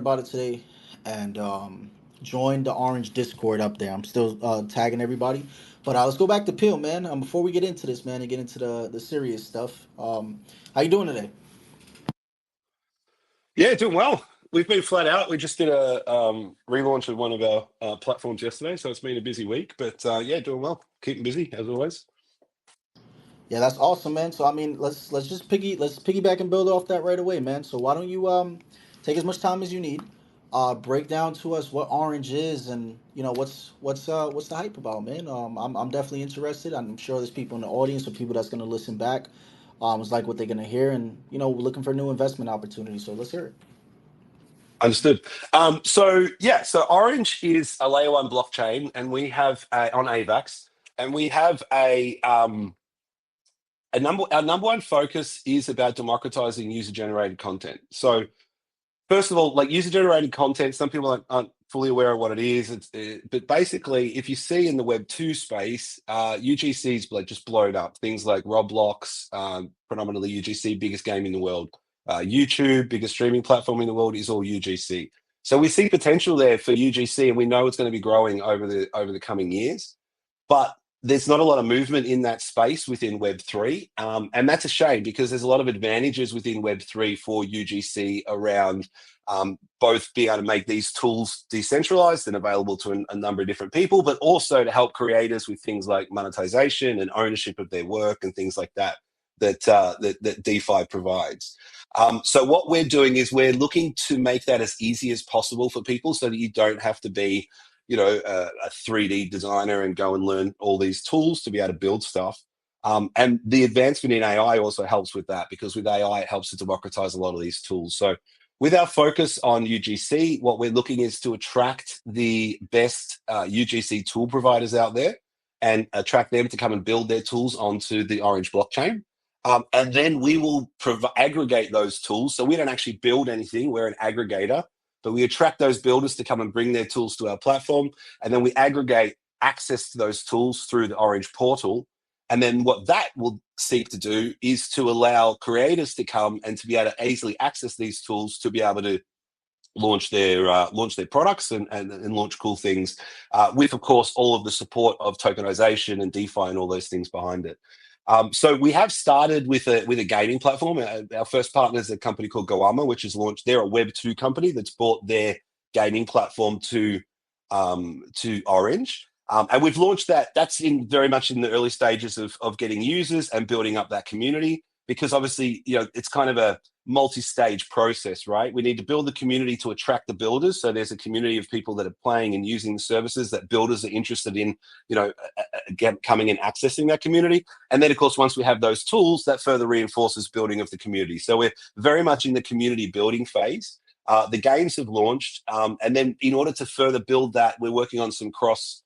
about it today, and join the Orange Discord up there. I'm still tagging everybody, but let's go back to Peel, man. Before we get into this, man, and get into the serious stuff. How you doing today? Yeah, doing well. We've been flat out. We just did a relaunch of one of our platforms yesterday, so it's been a busy week. But yeah, doing well. Keeping busy as always. Yeah, that's awesome, man. So I mean, let's piggyback and build off that right away, man. So why don't you take as much time as you need, break down to us what Orange is, and what's the hype about, man. I'm definitely interested. I'm sure there's people in the audience or people that's gonna listen back. It's like what they're gonna hear, and we're looking for new investment opportunities. So let's hear it. Understood. So Orange is a layer one blockchain, and we have on AVAX, and we have our number one focus is about democratizing user generated content. So first of all, like user-generated content, some people aren't fully aware of what it is. But basically, if you see in the Web2 space, UGC's just blown up. Things like Roblox, predominantly UGC, biggest game in the world. YouTube, biggest streaming platform in the world, is all UGC. So we see potential there for UGC, and we know it's going to be growing over the coming years. But there's not a lot of movement in that space within Web3. And that's a shame because there's a lot of advantages within Web3 for UGC around both being able to make these tools decentralized and available to a number of different people, but also to help creators with things like monetization and ownership of their work and things like that DeFi provides. So what we're doing is we're looking to make that as easy as possible for people so that you don't have to be a 3D designer and go and learn all these tools to be able to build stuff. And the advancement in AI also helps with that because with AI, it helps to democratize a lot of these tools. So with our focus on UGC, what we're looking is to attract the best UGC tool providers out there and attract them to come and build their tools onto the Orange blockchain. And then we will aggregate those tools. So we don't actually build anything. We're an aggregator. But we attract those builders to come and bring their tools to our platform. And then we aggregate access to those tools through the Orange portal. And then what that will seek to do is to allow creators to come and to be able to easily access these tools to be able to launch their products and launch cool things with, of course, all of the support of tokenization and DeFi and all those things behind it. So we have started with a gaming platform. Our first partner is a company called Goama, which is launched. They're a Web2 company that's brought their gaming platform to Orange. And we've launched that. That's very much in the early stages of getting users and building up that community, because obviously, it's kind of a multi-stage process, right? We need to build the community to attract the builders. So there's a community of people that are playing and using the services that builders are interested in, coming and accessing that community. And then, of course, once we have those tools, that further reinforces building of the community. So we're very much in the community building phase. The games have launched. And then in order to further build that, we're working on some cross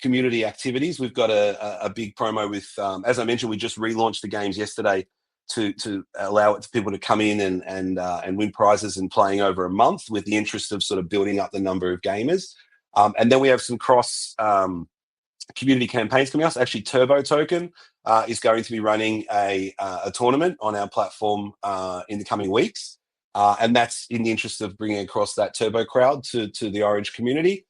community activities. We've got a big promo with, as I mentioned, we just relaunched the games yesterday to allow it to people to come in and win prizes and playing over a month with the interest of sort of building up the number of gamers. And then we have some cross community campaigns coming up. Actually, Turbo Token is going to be running a tournament on our platform in the coming weeks. And that's in the interest of bringing across that Turbo crowd to the Orange community.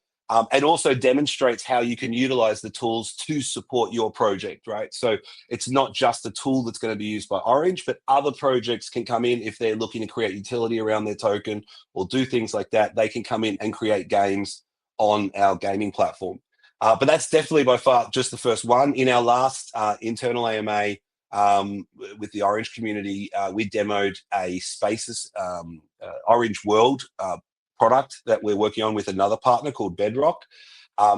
And also demonstrates how you can utilize the tools to support your project, right? So it's not just a tool that's going to be used by Orange, but other projects can come in if they're looking to create utility around their token or do things like that. They can come in and create games on our gaming platform. But that's definitely by far just the first one. In our last internal AMA with the Orange community, we demoed a Spaces Orange World product that we're working on with another partner called Bedrock.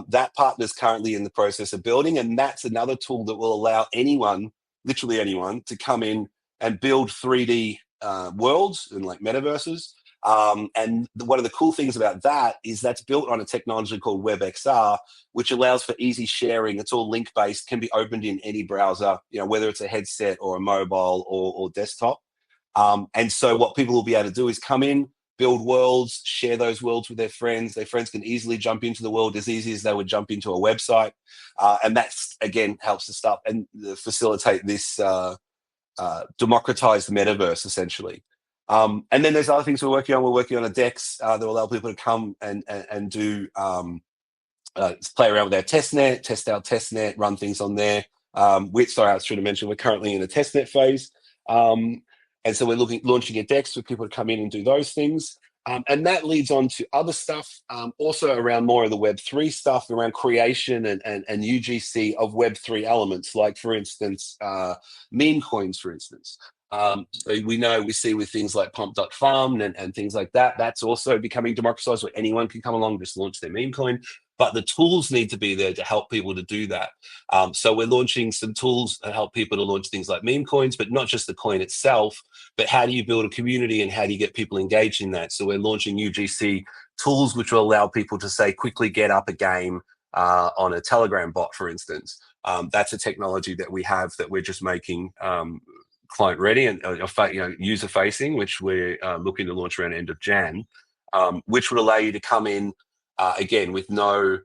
That partner is currently in the process of building, and that's another tool that will allow anyone, literally anyone, to come in and build 3D worlds and like metaverses. And one of the cool things about that is that's built on a technology called WebXR, which allows for easy sharing. It's all link-based, can be opened in any browser, whether it's a headset or a mobile or desktop. And so what people will be able to do is come in, build worlds, share those worlds with their friends. Their friends can easily jump into the world as easy as they would jump into a website. And that's, again, helps to start and facilitate this democratized metaverse, essentially. And then there's other things we're working on. We're working on a DEX that will allow people to come and do play around with our testnet, test our testnet, run things on there. Sorry, I should have mentioned we're currently in the testnet phase. And so we're launching a DEX for people to come in and do those things. And that leads on to other stuff, also around more of the Web3 stuff, around creation and UGC of Web3 elements, like, for instance, meme coins, for instance. So we see with things like pump.farm and things like that, that's also becoming democratized where anyone can come along and just launch their meme coin. But the tools need to be there to help people to do that. So we're launching some tools that help people to launch things like meme coins, but not just the coin itself, but how do you build a community and how do you get people engaged in that? So we're launching UGC tools, which will allow people to, say, quickly get up a game on a Telegram bot, for instance. That's a technology that we have that we're just making client ready and user facing, which we're looking to launch around end of Jan, which would allow you to come in again with no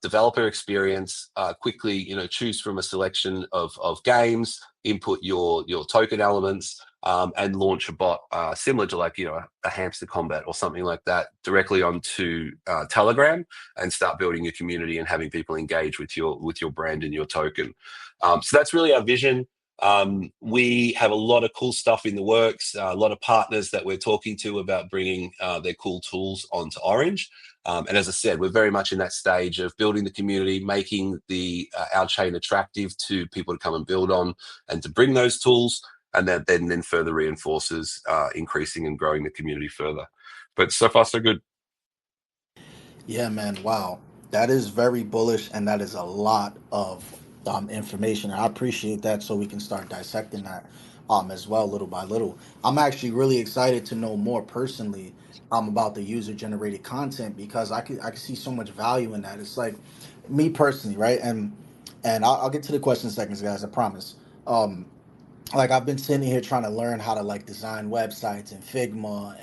developer experience, quickly choose from a selection of games, input your token elements, and launch a bot similar to a hamster combat or something like that directly onto Telegram, and start building your community and having people engage with your brand and your token. So that's really our vision. We have a lot of cool stuff in the works, a lot of partners that we're talking to about bringing their cool tools onto Orange. And as I said, we're very much in that stage of building the community, making our chain attractive to people to come and build on and to bring those tools, and that then further reinforces increasing and growing the community further. But so far, so good. Yeah, man. Wow. That is very bullish, and that is a lot of information. I appreciate that, so we can start dissecting that as well, little by little. I'm actually really excited to know more personally about the user generated content, because I could see so much value in that. It's like me personally, right? And I'll get to the question in seconds, guys. I promise. Um, like I've been sitting here trying to learn how to like design websites in Figma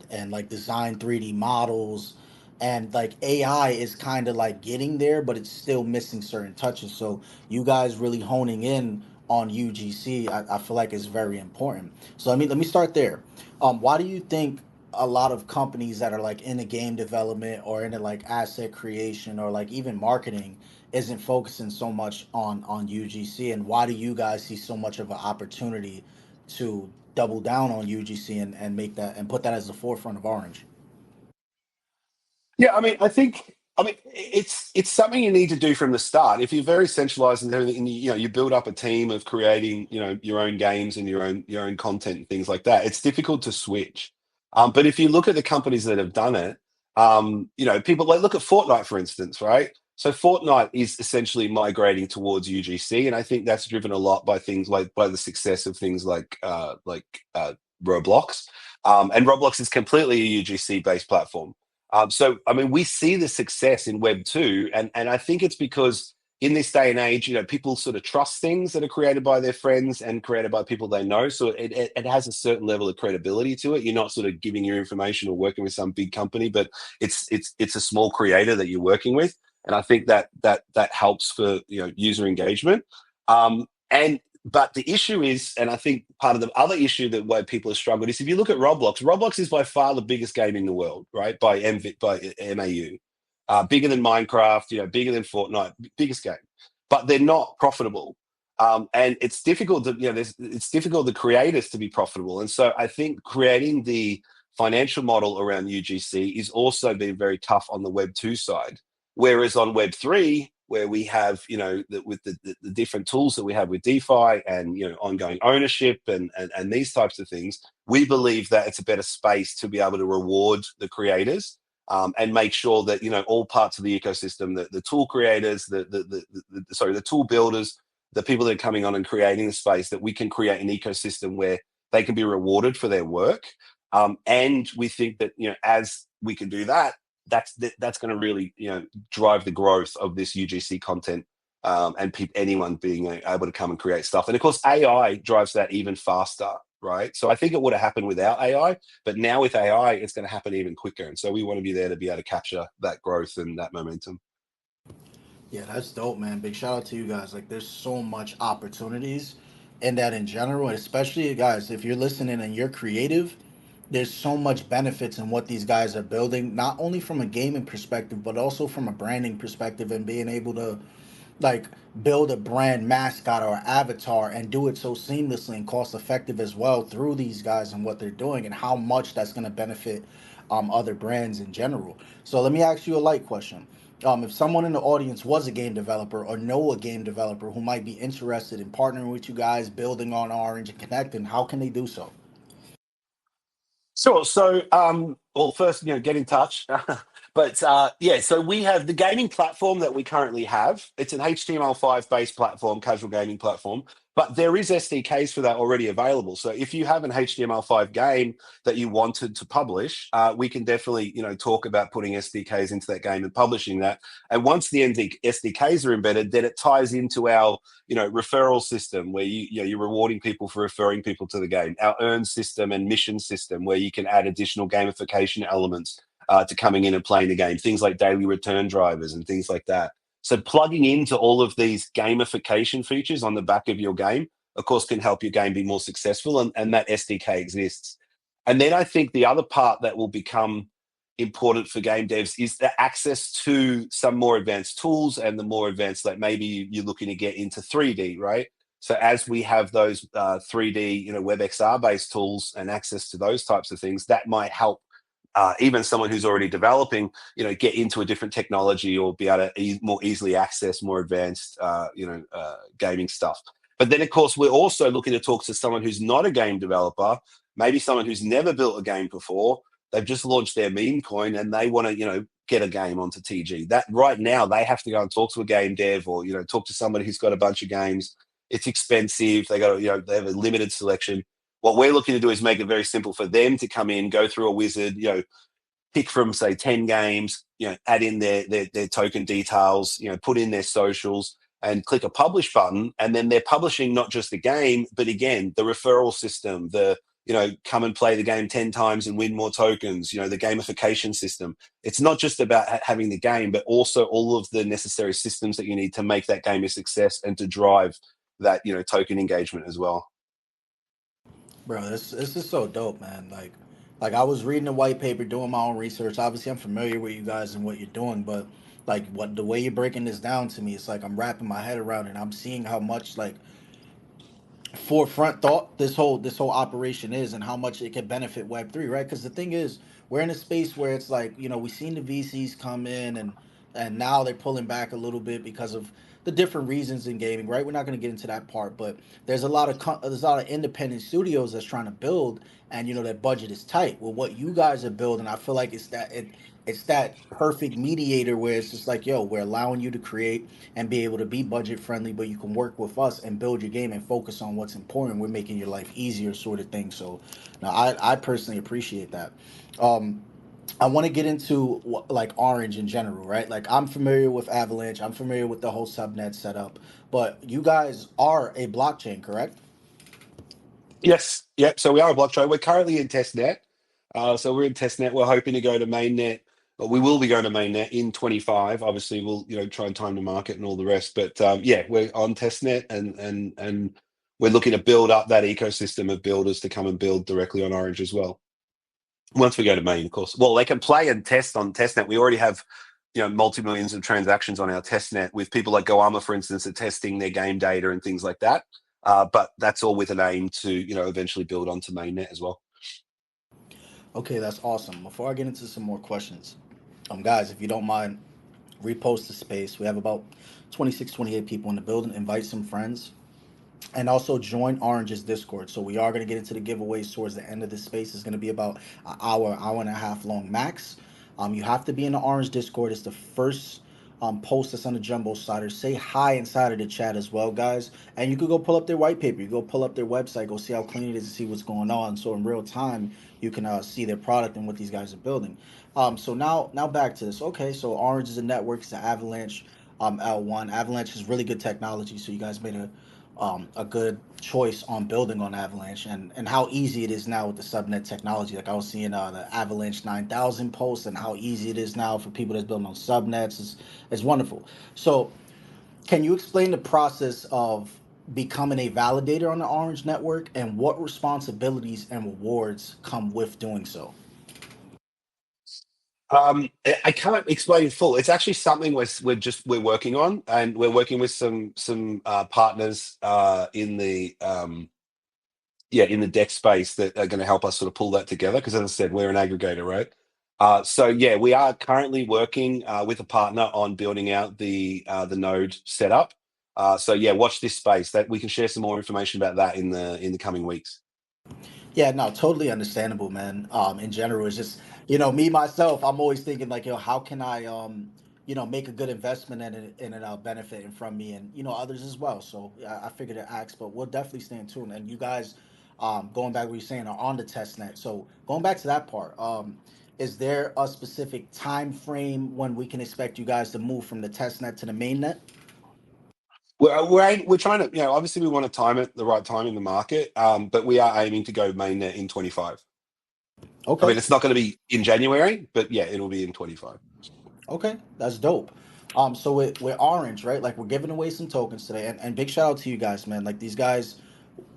and like design 3D models, and like AI is kind of like getting there, but it's still missing certain touches. So you guys really honing in on UGC, I feel like is very important. So let me start there. Why do you think a lot of companies that are like in the game development or into like asset creation or like even marketing isn't focusing so much on UGC, and why do you guys see so much of an opportunity to double down on UGC and make that and put that as the forefront of Orange? Yeah, I mean, it's something you need to do from the start. If you're very centralized and everything, and you build up a team of creating, your own games and your own content and things like that, it's difficult to switch. But if you look at the companies that have done it, people like look at Fortnite, for instance, right? So Fortnite is essentially migrating towards UGC, and I think that's driven a lot by things like by the success of things like Roblox, and Roblox is completely a UGC based platform. So, I mean, we see the success in Web 2, and I think it's because in this day and age, people sort of trust things that are created by their friends and created by people they know. So it has a certain level of credibility to it. You're not sort of giving your information or working with some big company, but it's a small creator that you're working with, and I think that helps for user engagement. And but the issue is, and I think part of the other issue that why people have struggled is if you look at Roblox is by far the biggest game in the world, right? By MAU, bigger than Minecraft, bigger than Fortnite, biggest game, but they're not profitable. And it's difficult to, it's difficult the creators to be profitable. And so I think creating the financial model around UGC is also been very tough on the Web 2 side. Whereas on Web 3, where we have, with the different tools that we have with DeFi and, ongoing ownership and these types of things, we believe that it's a better space to be able to reward the creators, and make sure that, all parts of the ecosystem, the tool creators, the tool builders, the people that are coming on and creating the space, that we can create an ecosystem where they can be rewarded for their work. And we think that, as we can do that, that's going to really drive the growth of this UGC content, and anyone being able to come and create stuff. And of course, AI drives that even faster, right? So I think it would have happened without AI, but now with AI, it's going to happen even quicker. And so we want to be there to be able to capture that growth and that momentum. Yeah, that's dope, man. Big shout out to you guys. Like, there's so much opportunities in that in general, and especially guys, if you're listening and you're creative, there's so much benefits in what these guys are building, not only from a gaming perspective, but also from a branding perspective and being able to like build a brand mascot or avatar and do it so seamlessly and cost effective as well through these guys and what they're doing and how much that's going to benefit other brands in general. So let me ask you a light question. If someone in the audience was a game developer or know a game developer who might be interested in partnering with you guys, building on Orange and connecting, how can they do so? Sure. So, well, first, get in touch. But yeah, so we have the gaming platform that we currently have. It's an HTML5 based platform, casual gaming platform. But there is SDKs for that already available. So if you have an HTML5 game that you wanted to publish, we can definitely, talk about putting SDKs into that game and publishing that. And once the SDKs are embedded, then it ties into our referral system where you're rewarding people for referring people to the game, our earn system and mission system where you can add additional gamification elements to coming in and playing the game, things like daily return drivers and things like that. So plugging into all of these gamification features on the back of your game, of course, can help your game be more successful, and that SDK exists. And then I think the other part that will become important for game devs is the access to some more advanced tools and the more advanced, like maybe you're looking to get into 3D, right? So as we have those 3D, WebXR based tools and access to those types of things, that might help even someone who's already developing, get into a different technology or be able to more easily access more advanced, gaming stuff. But then, of course, we're also looking to talk to someone who's not a game developer, maybe someone who's never built a game before. They've just launched their meme coin and they want to, get a game onto TG. That right now they have to go and talk to a game dev or, talk to somebody who's got a bunch of games. It's expensive. They got, they have a limited selection. What we're looking to do is make it very simple for them to come in, go through a wizard, pick from say 10 games, add in their token details, put in their socials and click a publish button. And then they're publishing not just the game, but again, the referral system, the, come and play the game 10 times and win more tokens, the gamification system. It's not just about having the game, but also all of the necessary systems that you need to make that game a success and to drive that, token engagement as well. Bro, this is so dope, man. Like I was reading the white paper, doing my own research. Obviously, I'm familiar with you guys and what you're doing, but like what the way you're breaking this down to me, it's like I'm wrapping my head around it. I'm seeing how much like forefront thought this whole operation is and how much it can benefit Web3, right? Because the thing is, we're in a space where it's like we've seen the VCs come in and now they're pulling back a little bit because of the different reasons in gaming, right? We're not going to get into that part, but there's a lot of independent studios that's trying to build, and their budget is tight. Well, what you guys are building, I feel like it's that perfect mediator where it's just like, yo, we're allowing you to create and be able to be budget friendly, but you can work with us and build your game and focus on what's important. We're making your life easier, sort of thing. So, now I personally appreciate that. Um, I want to get into like Orange in general, right? Like I'm familiar with Avalanche, I'm familiar with the whole subnet setup, but you guys are a blockchain, correct? Yes, yep. So we are a blockchain. We're currently in testnet. So we're in testnet. We're hoping to go to mainnet, but we will be going to mainnet in 25. Obviously, we'll try and time to market and all the rest. But yeah, we're on testnet and we're looking to build up that ecosystem of builders to come and build directly on Orange as well. Once we go to main, of course. Well, they can play and test on testnet. We already have multi-millions of transactions on our testnet with people like Goama, for instance, are testing their game data and things like that. But that's all with an aim to eventually build onto mainnet as well. Okay, that's awesome. Before I get into some more questions, guys, if you don't mind, repost the space. We have about 26, 28 people in the building. Invite some friends and also join Orange's Discord. So we are going to get into the giveaways towards the end of this space. It's going to be about an hour and a half long max. You have to be in the Orange Discord. It's the first post that's on the Jumbo Slider. Say hi inside of the chat as well, guys. And you could go pull up their white paper. You go pull up their website. Go see how clean it is and see what's going on. So in real time, you can see their product and what these guys are building. So now back to this. Okay, so Orange is a network. It's an Avalanche L1. Avalanche is really good technology. So you guys made a good choice on building on Avalanche and how easy it is now with the subnet technology. Like I was seeing the Avalanche 9000 post and how easy it is now for people that's building on subnets. It's wonderful. So can you explain the process of becoming a validator on the Orange network, and what responsibilities and rewards come with doing so? I can't explain in full. It's actually something we're working on, and we're working with some partners in the in the deck space that are going to help us sort of pull that together. Because as I said, we're an aggregator, right? So yeah, we are currently working with a partner on building out the node setup. So yeah, watch this space. That we can share some more information about that in the coming weeks. Yeah, no, totally understandable, man. In general, it's just, me myself, I'm always thinking like, how can I, make a good investment in it, benefiting from me and others as well. So yeah, I figured to ask, but we'll definitely stay in tune. And you guys, going back what you're saying, are on the test net. So going back to that part, is there a specific time frame when we can expect you guys to move from the test net to the main net? We're trying to, obviously we want to time it the right time in the market, but we are aiming to go mainnet in 25. I Okay. mean, it's not going to be in January, but yeah, it'll be in 25. Okay, that's dope. So with Orange, right? Like we're giving away some tokens today, and big shout out to you guys, man. Like these guys,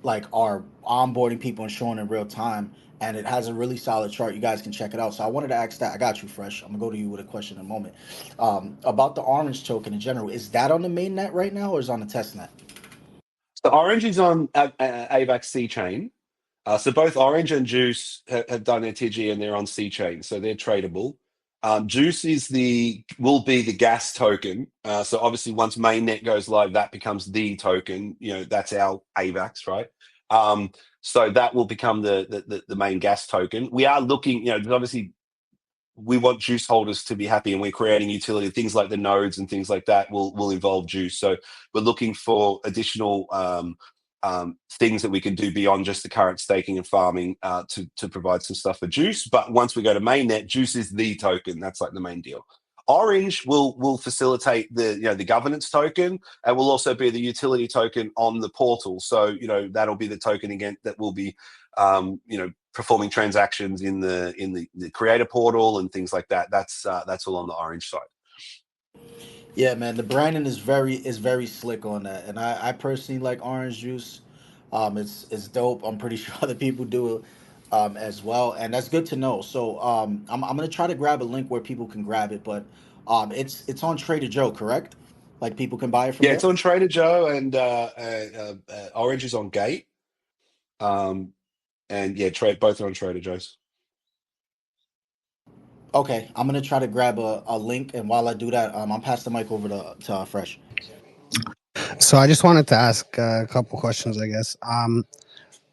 like are onboarding people and showing in real time, and it has a really solid chart. You guys can check it out. So I wanted to ask that. I got you, Fresh. I'm gonna go to you with a question in a moment. About the Orange token in general. Is that on the main net right now, or is it on the test net? So Orange is on AVAX C chain. So both Orange and Juice have done their TG and they're on C chain, so they're tradable. Juice will be the gas token. So obviously, once mainnet goes live, that becomes the token. That's our AVAX, right? So that will become the main gas token. We are looking, obviously we want Juice holders to be happy, and we're creating utility. Things like the nodes and things like that will involve Juice. So we're looking for additional things that we can do beyond just the current staking and farming to provide some stuff for Juice. But once we go to mainnet, Juice is the token. That's like the main deal. Orange will facilitate the governance token, and will also be the utility token on the portal. So that'll be the token again that will be performing transactions in the creator portal and things like that. That's all on the Orange side. Yeah, man, the branding is very slick on that, and I personally like Orange Juice. It's dope. I'm pretty sure other people do it as well, and that's good to know. So I'm gonna try to grab a link where people can grab it, but it's on Trader Joe, correct? Like people can buy it from Yeah, there. it's on Trader Joe, and Orange is on Gate. Um, and yeah, trade both are on Trader Joe's. Okay, I'm gonna try to grab a link, and while I do that, I'll pass the mic over to Fresh. So I just wanted to ask a couple questions, I guess.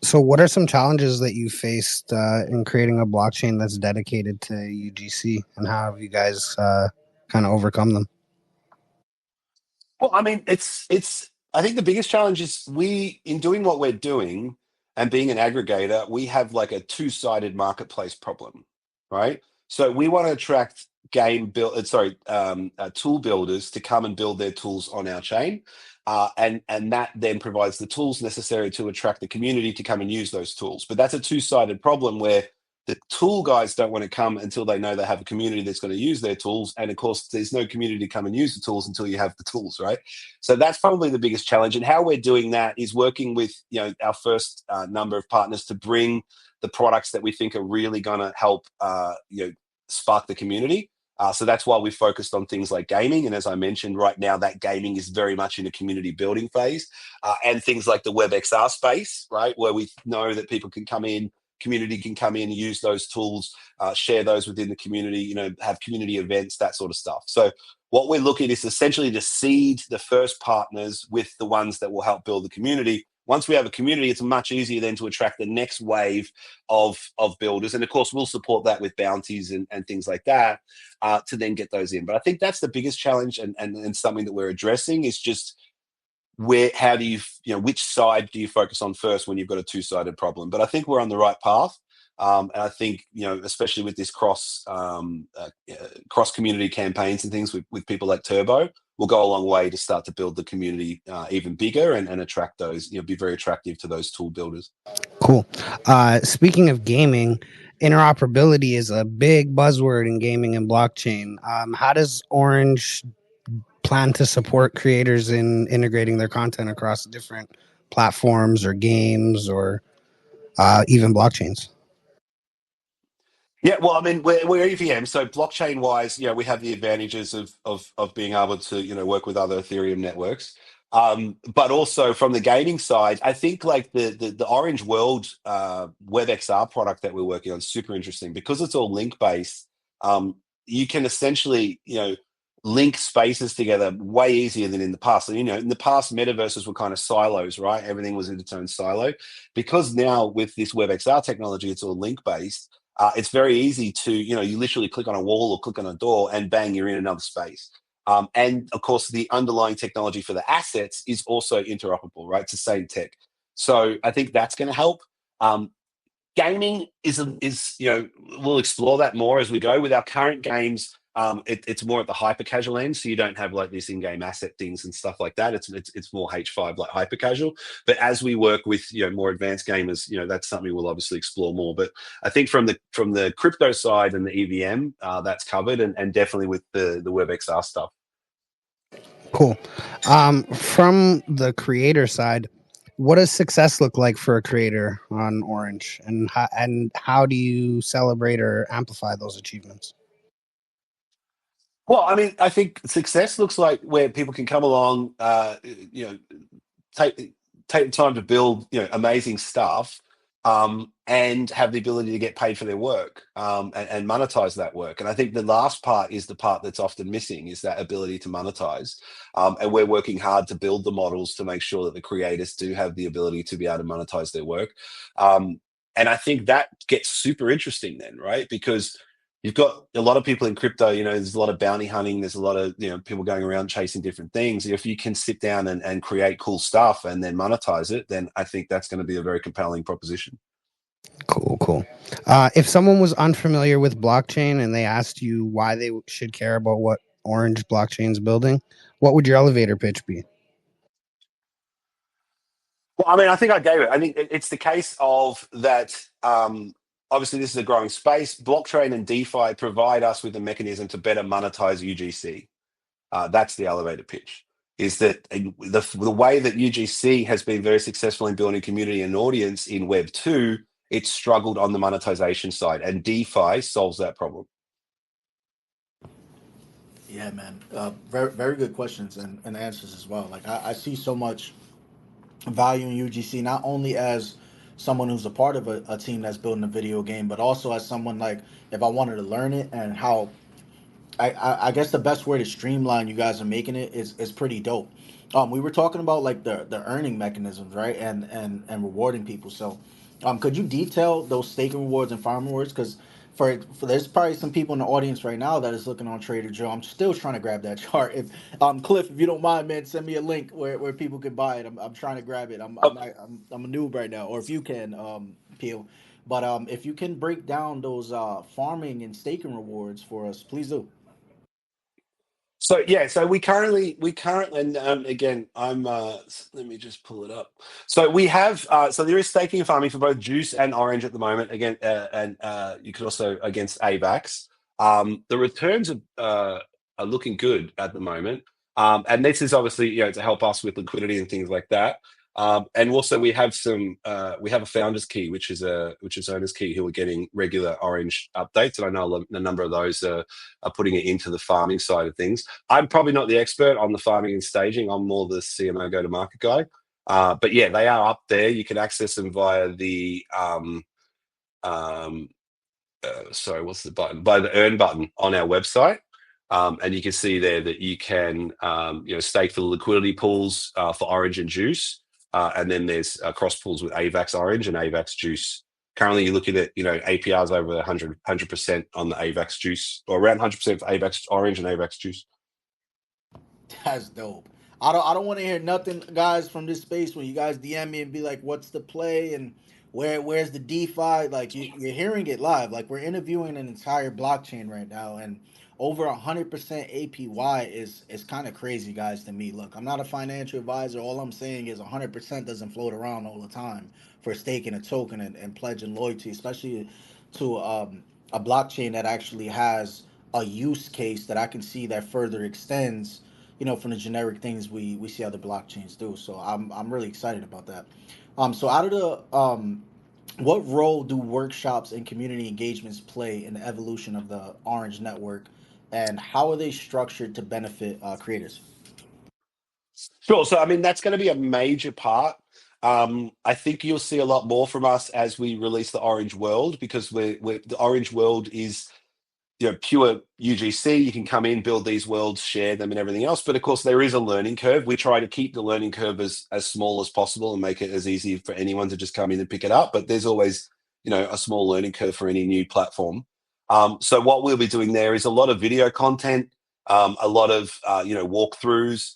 So what are some challenges that you faced in creating a blockchain that's dedicated to UGC, and how have you guys kind of overcome them? Well, I mean, it's. I think the biggest challenge is in doing what we're doing and being an aggregator, we have like a two-sided marketplace problem, right? So we want to attract tool builders to come and build their tools on our chain, and that then provides the tools necessary to attract the community to come and use those tools. But that's a two-sided problem where the tool guys don't want to come until they know they have a community that's going to use their tools. And of course, there's no community to come and use the tools until you have the tools, right? So that's probably the biggest challenge. And how we're doing that is working with our first number of partners to bring the products that we think are really going to help spark the community. So that's why we focused on things like gaming. And as I mentioned, right now, that gaming is very much in a community building phase, and things like the WebXR space, right, where we know that people can come in, community can come in, use those tools, share those within the community, have community events, that sort of stuff. So what we're looking is essentially to seed the first partners with the ones that will help build the community. Once we have a community, it's much easier then to attract the next wave of builders. And of course, we'll support that with bounties and things like that to then get those in. But I think that's the biggest challenge, and something that we're addressing is just how do which side do you focus on first when you've got a two-sided problem? But I think we're on the right path. And I think, especially with this cross community campaigns and things with people like Turbo, will go a long way to start to build the community even bigger and attract those, be very attractive to those tool builders. Cool. Speaking of gaming, interoperability is a big buzzword in gaming and blockchain. How does Orange plan to support creators in integrating their content across different platforms or games or even blockchains? Yeah, well, I mean, we're EVM, so blockchain wise, we have the advantages of being able to work with other Ethereum networks. But also from the gaming side, I think like the Orange World WebXR product that we're working on is super interesting because it's all link based. You can essentially link spaces together way easier than in the past. And in the past, metaverses were kind of silos, right? Everything was in its own silo. Because now with this WebXR technology, it's all link based. It's very easy to, you literally click on a wall or click on a door and bang, you're in another space. And of course, the underlying technology for the assets is also interoperable, right? It's the same tech. So I think that's going to help. Gaming is we'll explore that more as we go. With our current games, it's more at the hyper casual end, so you don't have like this in-game asset things and stuff like that. It's more H5 like hyper casual. But as we work with more advanced gamers, that's something we'll obviously explore more. But I think from the crypto side and the EVM, that's covered, and definitely with the WebXR stuff. Cool. From the creator side, what does success look like for a creator on Orange, and how do you celebrate or amplify those achievements? Well, I mean, I think success looks like where people can come along, take take the time to build amazing stuff, and have the ability to get paid for their work, and monetize that work. And I think the last part is the part that's often missing, is that ability to monetize. And we're working hard to build the models to make sure that the creators do have the ability to be able to monetize their work. And I think that gets super interesting then, right? Because you've got a lot of people in crypto, there's a lot of bounty hunting, there's a lot of people going around chasing different things. If you can sit down and create cool stuff and then monetize it, then I think that's going to be a very compelling proposition. Cool. If someone was unfamiliar with blockchain and they asked you why they should care about what Orange blockchain's building, what would your elevator pitch be? Well, I mean, I think I gave it. I think it's the case of that. Obviously, this is a growing space. Blockchain and DeFi provide us with a mechanism to better monetize UGC. That's the elevator pitch. Is that the way that UGC has been very successful in building community and audience in Web2, it's struggled on the monetization side, and DeFi solves that problem. Yeah, man. Very very good questions and answers as well. Like I see so much value in UGC, not only as someone who's a part of a team that's building a video game, but also as someone like if I wanted to learn it and how I guess the best way to streamline you guys are making it is pretty dope. We were talking about like the earning mechanisms, right? And rewarding people. So, could you detail those staking rewards and farm rewards? Because for there's probably some people in the audience right now that is looking on Trader Joe. I'm still trying to grab that chart. If Cliff, if you don't mind, man, send me a link where people can buy it. I'm trying to grab it. I'm a noob right now. Or if you can, Peel. But if you can break down those farming and staking rewards for us, please do. So yeah, so we currently, and again, let me just pull it up. So we have, so there is staking and farming for both Juice and Orange at the moment. Again, and you could also against AVAX. The returns are looking good at the moment, and this is obviously to help us with liquidity and things like that. And also we have a founder's key, which is owner's key, who are getting regular Orange updates, and I know a number of those are putting it into the farming side of things. I'm probably not the expert on the farming and staging. I'm more the CMO go-to-market guy. But yeah, they are up there. You can access them via the um, sorry, what's the button? By the earn button on our website. And you can see there that you can stake for the liquidity pools for Orange and Juice. And then there's cross pools with AVAX Orange and AVAX Juice. Currently, you're looking at APRs over 100% on the AVAX Juice, or around 100% for AVAX Orange and AVAX Juice. That's dope. I don't want to hear nothing, guys, from this space when you guys DM me and be like, "What's the play?" and where's the DeFi? Like you're hearing it live. Like we're interviewing an entire blockchain right now, and over 100% APY is kind of crazy, guys. To me, look, I'm not a financial advisor. All I'm saying is 100% doesn't float around all the time for staking a token and pledging loyalty, especially to a blockchain that actually has a use case that I can see that further extends from the generic things we see other blockchains do. So I'm really excited about that. So out of the what role do workshops and community engagements play in the evolution of the Orange network, and how are they structured to benefit creators? Sure. So, I mean, that's going to be a major part. I think you'll see a lot more from us as we release the Orange World, because the Orange World is, pure UGC. You can come in, build these worlds, share them, and everything else. But of course, there is a learning curve. We try to keep the learning curve as small as possible and make it as easy for anyone to just come in and pick it up. But there's always, a small learning curve for any new platform. So what we'll be doing there is a lot of video content, a lot of walkthroughs.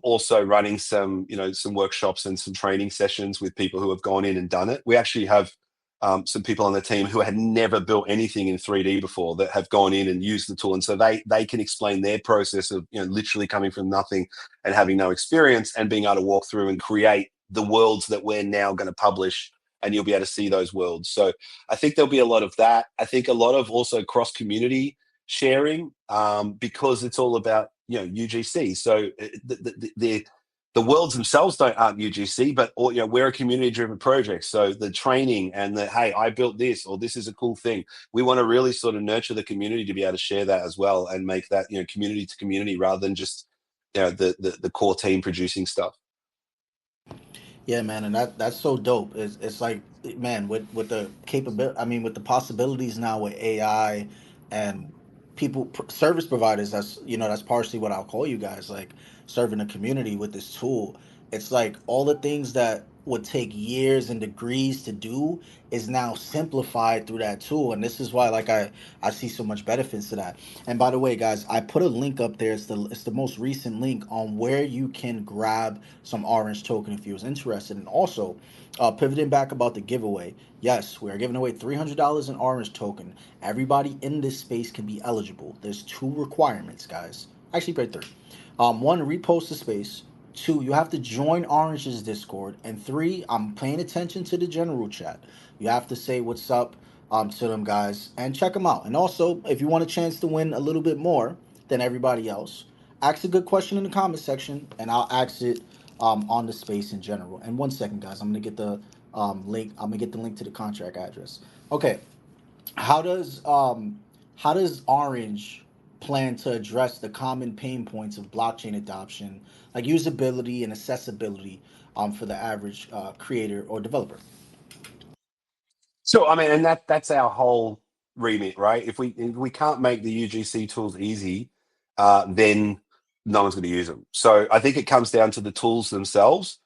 Also running some workshops and some training sessions with people who have gone in and done it. We actually have some people on the team who had never built anything in 3D before that have gone in and used the tool, and so they can explain their process of literally coming from nothing and having no experience and being able to walk through and create the worlds that we're now going to publish, and you'll be able to see those worlds. So I think there'll be a lot of that. I think a lot of also cross community sharing, because it's all about UGC. So the worlds themselves aren't UGC, but we're a community driven project. So the training and hey, I built this, or this is a cool thing. We want to really sort of nurture the community to be able to share that as well and make that community to community rather than just the core team producing stuff. Yeah, man, and that's so dope. It's like, man, with the capability, I mean, with the possibilities now with AI and service providers. That's partially what I'll call you guys, like serving the community with this tool. It's like all the things that would take years and degrees to do is now simplified through that tool, and this is why, like, I see so much benefits to that. And by the way, guys, I put a link up there. It's the most recent link on where you can grab some Orange token if you was interested. And also, pivoting back about the giveaway. Yes, we are giving away $300 in Orange token. Everybody in this space can be eligible. There's two requirements, guys. Actually, probably three. One, repost the space. Two, you have to join Orange's Discord. And three, I'm paying attention to the general chat. You have to say what's up to them guys and check them out. And also, if you want a chance to win a little bit more than everybody else, ask a good question in the comment section, and I'll ask it on the space in general. And one second, guys, I'm gonna get the link. I'm gonna get the link to the contract address. Okay, how does um, how does Orange plan to address the common pain points of blockchain adoption, like usability and accessibility, for the average creator or developer? So I mean, and that's our whole remit, right? If we can't make the UGC tools easy, then no one's going to use them. So I think it comes down to the tools themselves.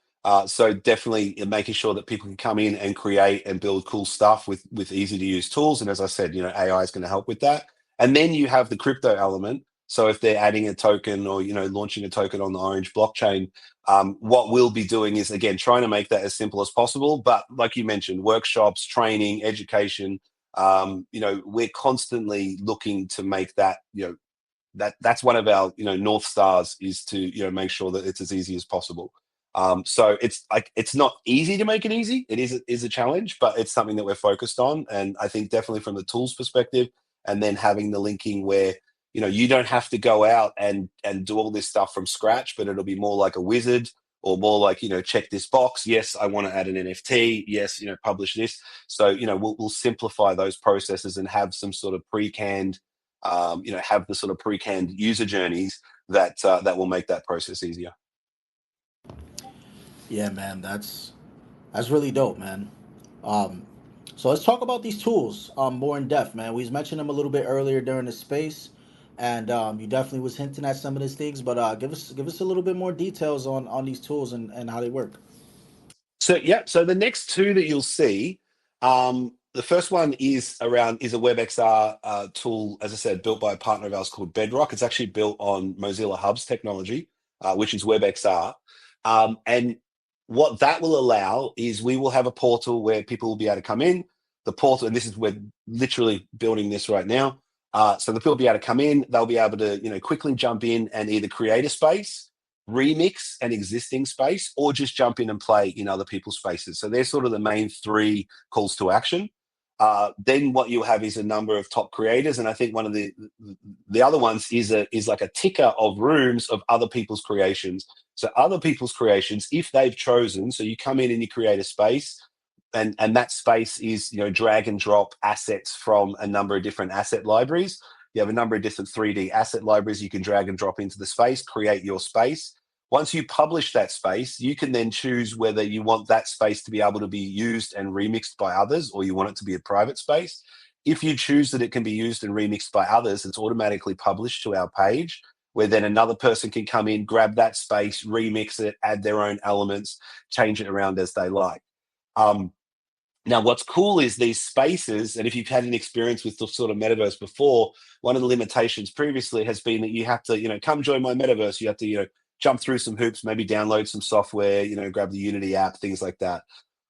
So definitely making sure that people can come in and create and build cool stuff with easy to use tools. And as I said, AI is going to help with that. And then you have the crypto element. So if they're adding a token or launching a token on the Orange blockchain, what we'll be doing is, again, trying to make that as simple as possible. But like you mentioned, workshops, training, education, we're constantly looking to make that, that's one of our, North Stars, is to, make sure that it's as easy as possible. So it's not easy to make it easy. It is a challenge, but it's something that we're focused on. And I think definitely from the tools perspective, and then having the linking where you don't have to go out and do all this stuff from scratch, but it'll be more like a wizard, or more like check this box. Yes, I want to add an NFT. Yes, publish this. So we'll simplify those processes and have some sort of pre-canned, have the sort of pre-canned user journeys that will make that process easier. Yeah, man, that's really dope, man. Um, so let's talk about these tools more in depth, man. We mentioned them a little bit earlier during the space, and you definitely was hinting at some of these things. But give us a little bit more details on these tools and how they work. So yeah, so the next two that you'll see, the first one is a WebXR tool, as I said, built by a partner of ours called Bedrock. It's actually built on Mozilla Hub's technology, which is WebXR. And what that will allow is we will have a portal where people will be able to come in. The portal, and this is, we're literally building this right now. So the people will be able to come in. They'll be able to quickly jump in and either create a space, remix an existing space, or just jump in and play in other people's spaces. So they're sort of the main three calls to action. then what you have is a number of top creators, and I think one of the other ones is like a ticker of rooms of other people's creations. So other people's creations, if they've chosen, so you come in and you create a space, and that space is, you know, drag and drop assets from a number of different asset libraries. You have a number of different 3D asset libraries you can drag and drop into the space, create your space. Once you publish that space, you can then choose whether you want that space to be able to be used and remixed by others, or you want it to be a private space. If you choose that it can be used and remixed by others, it's automatically published to our page, where then another person can come in, grab that space, remix it, add their own elements, change it around as they like. Now, what's cool is these spaces, and if you've had an experience with the sort of metaverse before, one of the limitations previously has been that you have to, you know, come join my metaverse. You have to, you know, jump through some hoops, maybe download some software, you know, grab the Unity app, things like that.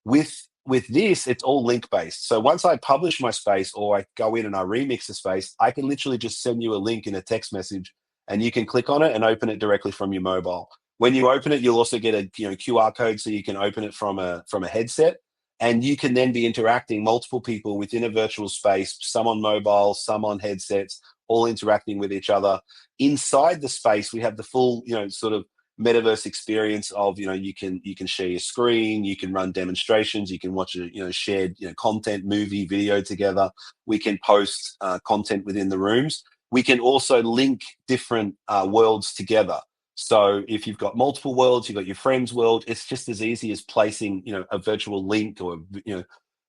With this, it's all link based. So once I publish my space, or I go in and I remix the space, I can literally just send you a link in a text message, and you can click on it and open it directly from your mobile. When you open it, you'll also get a, you know, QR code, so you can open it from a headset. And you can then be interacting multiple people within a virtual space, some on mobile, some on headsets, all interacting with each other. Inside the space, we have the full, you know, sort of metaverse experience of, you know, you can share your screen, you can run demonstrations, you can watch a, you know, shared, you know, content, movie, video together. We can post content within the rooms. We can also link different worlds together. So if you've got multiple worlds, you've got your friend's world, it's just as easy as placing, you know, a virtual link, or, you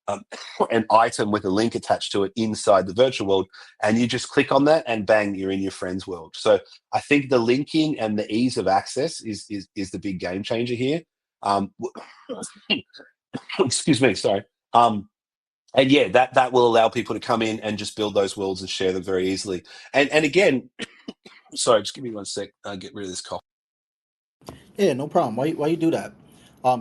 know, an item with a link attached to it inside the virtual world, and you just click on that and bang, you're in your friend's world. So I think the linking and the ease of access is the big game changer here. Excuse me, sorry. And yeah, that will allow people to come in and just build those worlds and share them very easily. And again, sorry, just give me one sec. I'll get rid of this cough. Yeah, no problem. Why you do that?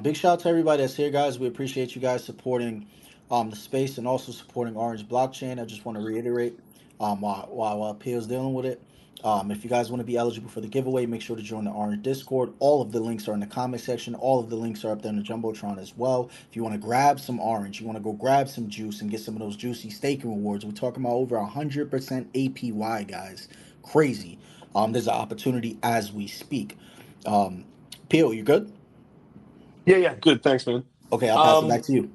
Big shout out to everybody that's here, guys. We appreciate you guys supporting the space and also supporting Orange Blockchain. I just want to reiterate while Peel's dealing with it. If you guys want to be eligible for the giveaway, make sure to join the Orange Discord. All of the links are in the comment section. All of the links are up there in the Jumbotron as well. If you want to grab some orange, you want to go grab some juice and get some of those juicy staking rewards. We're talking about over 100% APY, guys. Crazy. There's an opportunity as we speak. Peel, you good? Yeah, good. Thanks, man. Okay, I'll pass it back to you.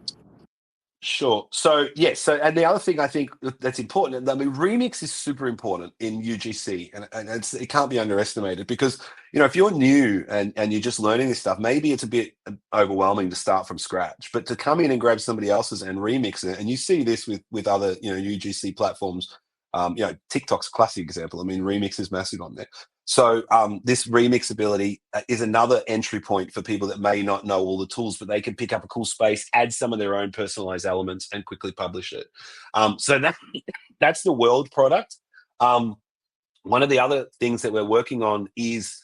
Sure. So, yes. So, and the other thing I think that's important, I mean, remix is super important in UGC, and it can't be underestimated, because, you know, if you're new and you're just learning this stuff, maybe it's a bit overwhelming to start from scratch, but to come in and grab somebody else's and remix it, and you see this with other, you know, UGC platforms. You know, TikTok's a classic example. I mean, remix is massive on there. So this remix ability is another entry point for people that may not know all the tools, but they can pick up a cool space, add some of their own personalized elements, and quickly publish it. So that's the world product. One of the other things that we're working on is,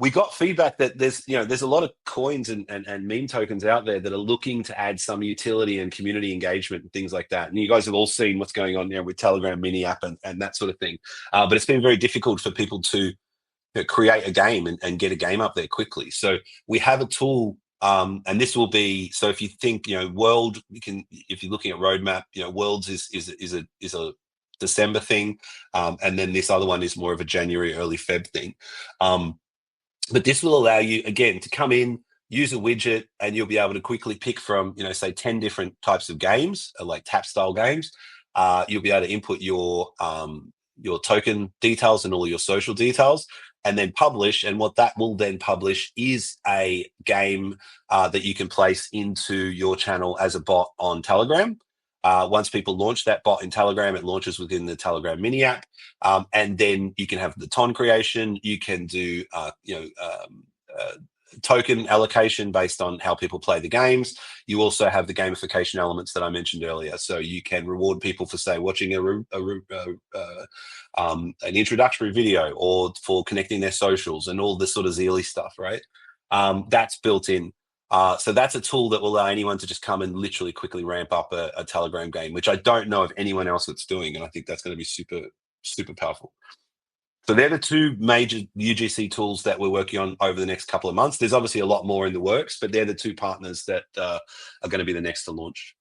we got feedback that there's a lot of coins and meme tokens out there that are looking to add some utility and community engagement and things like that. And you guys have all seen what's going on now with Telegram mini app and that sort of thing. But it's been very difficult for people to create a game and get a game up there quickly. So we have a tool, and this will be, so if you think, you know, world, if you're looking at roadmap, you know, worlds is a December thing, and then this other one is more of a January, early Feb thing. But this will allow you, again, to come in, use a widget, and you'll be able to quickly pick from, you know, say 10 different types of games, like tap style games. You'll be able to input your token details and all your social details, and then publish. And what that will then publish is a game that you can place into your channel as a bot on Telegram. Once people launch that bot in Telegram, it launches within the Telegram mini app, and then you can have the ton creation. You can do, token allocation based on how people play the games. You also have the gamification elements that I mentioned earlier. So you can reward people for, say, watching an introductory video, or for connecting their socials, and all this sort of Zeely stuff, right? That's built in. So that's a tool that will allow anyone to just come and literally quickly ramp up a Telegram game, which I don't know of anyone else that's doing. And I think that's going to be super, super powerful. So they're the two major UGC tools that we're working on over the next couple of months. There's obviously a lot more in the works, but they're the two partners that are going to be the next to launch.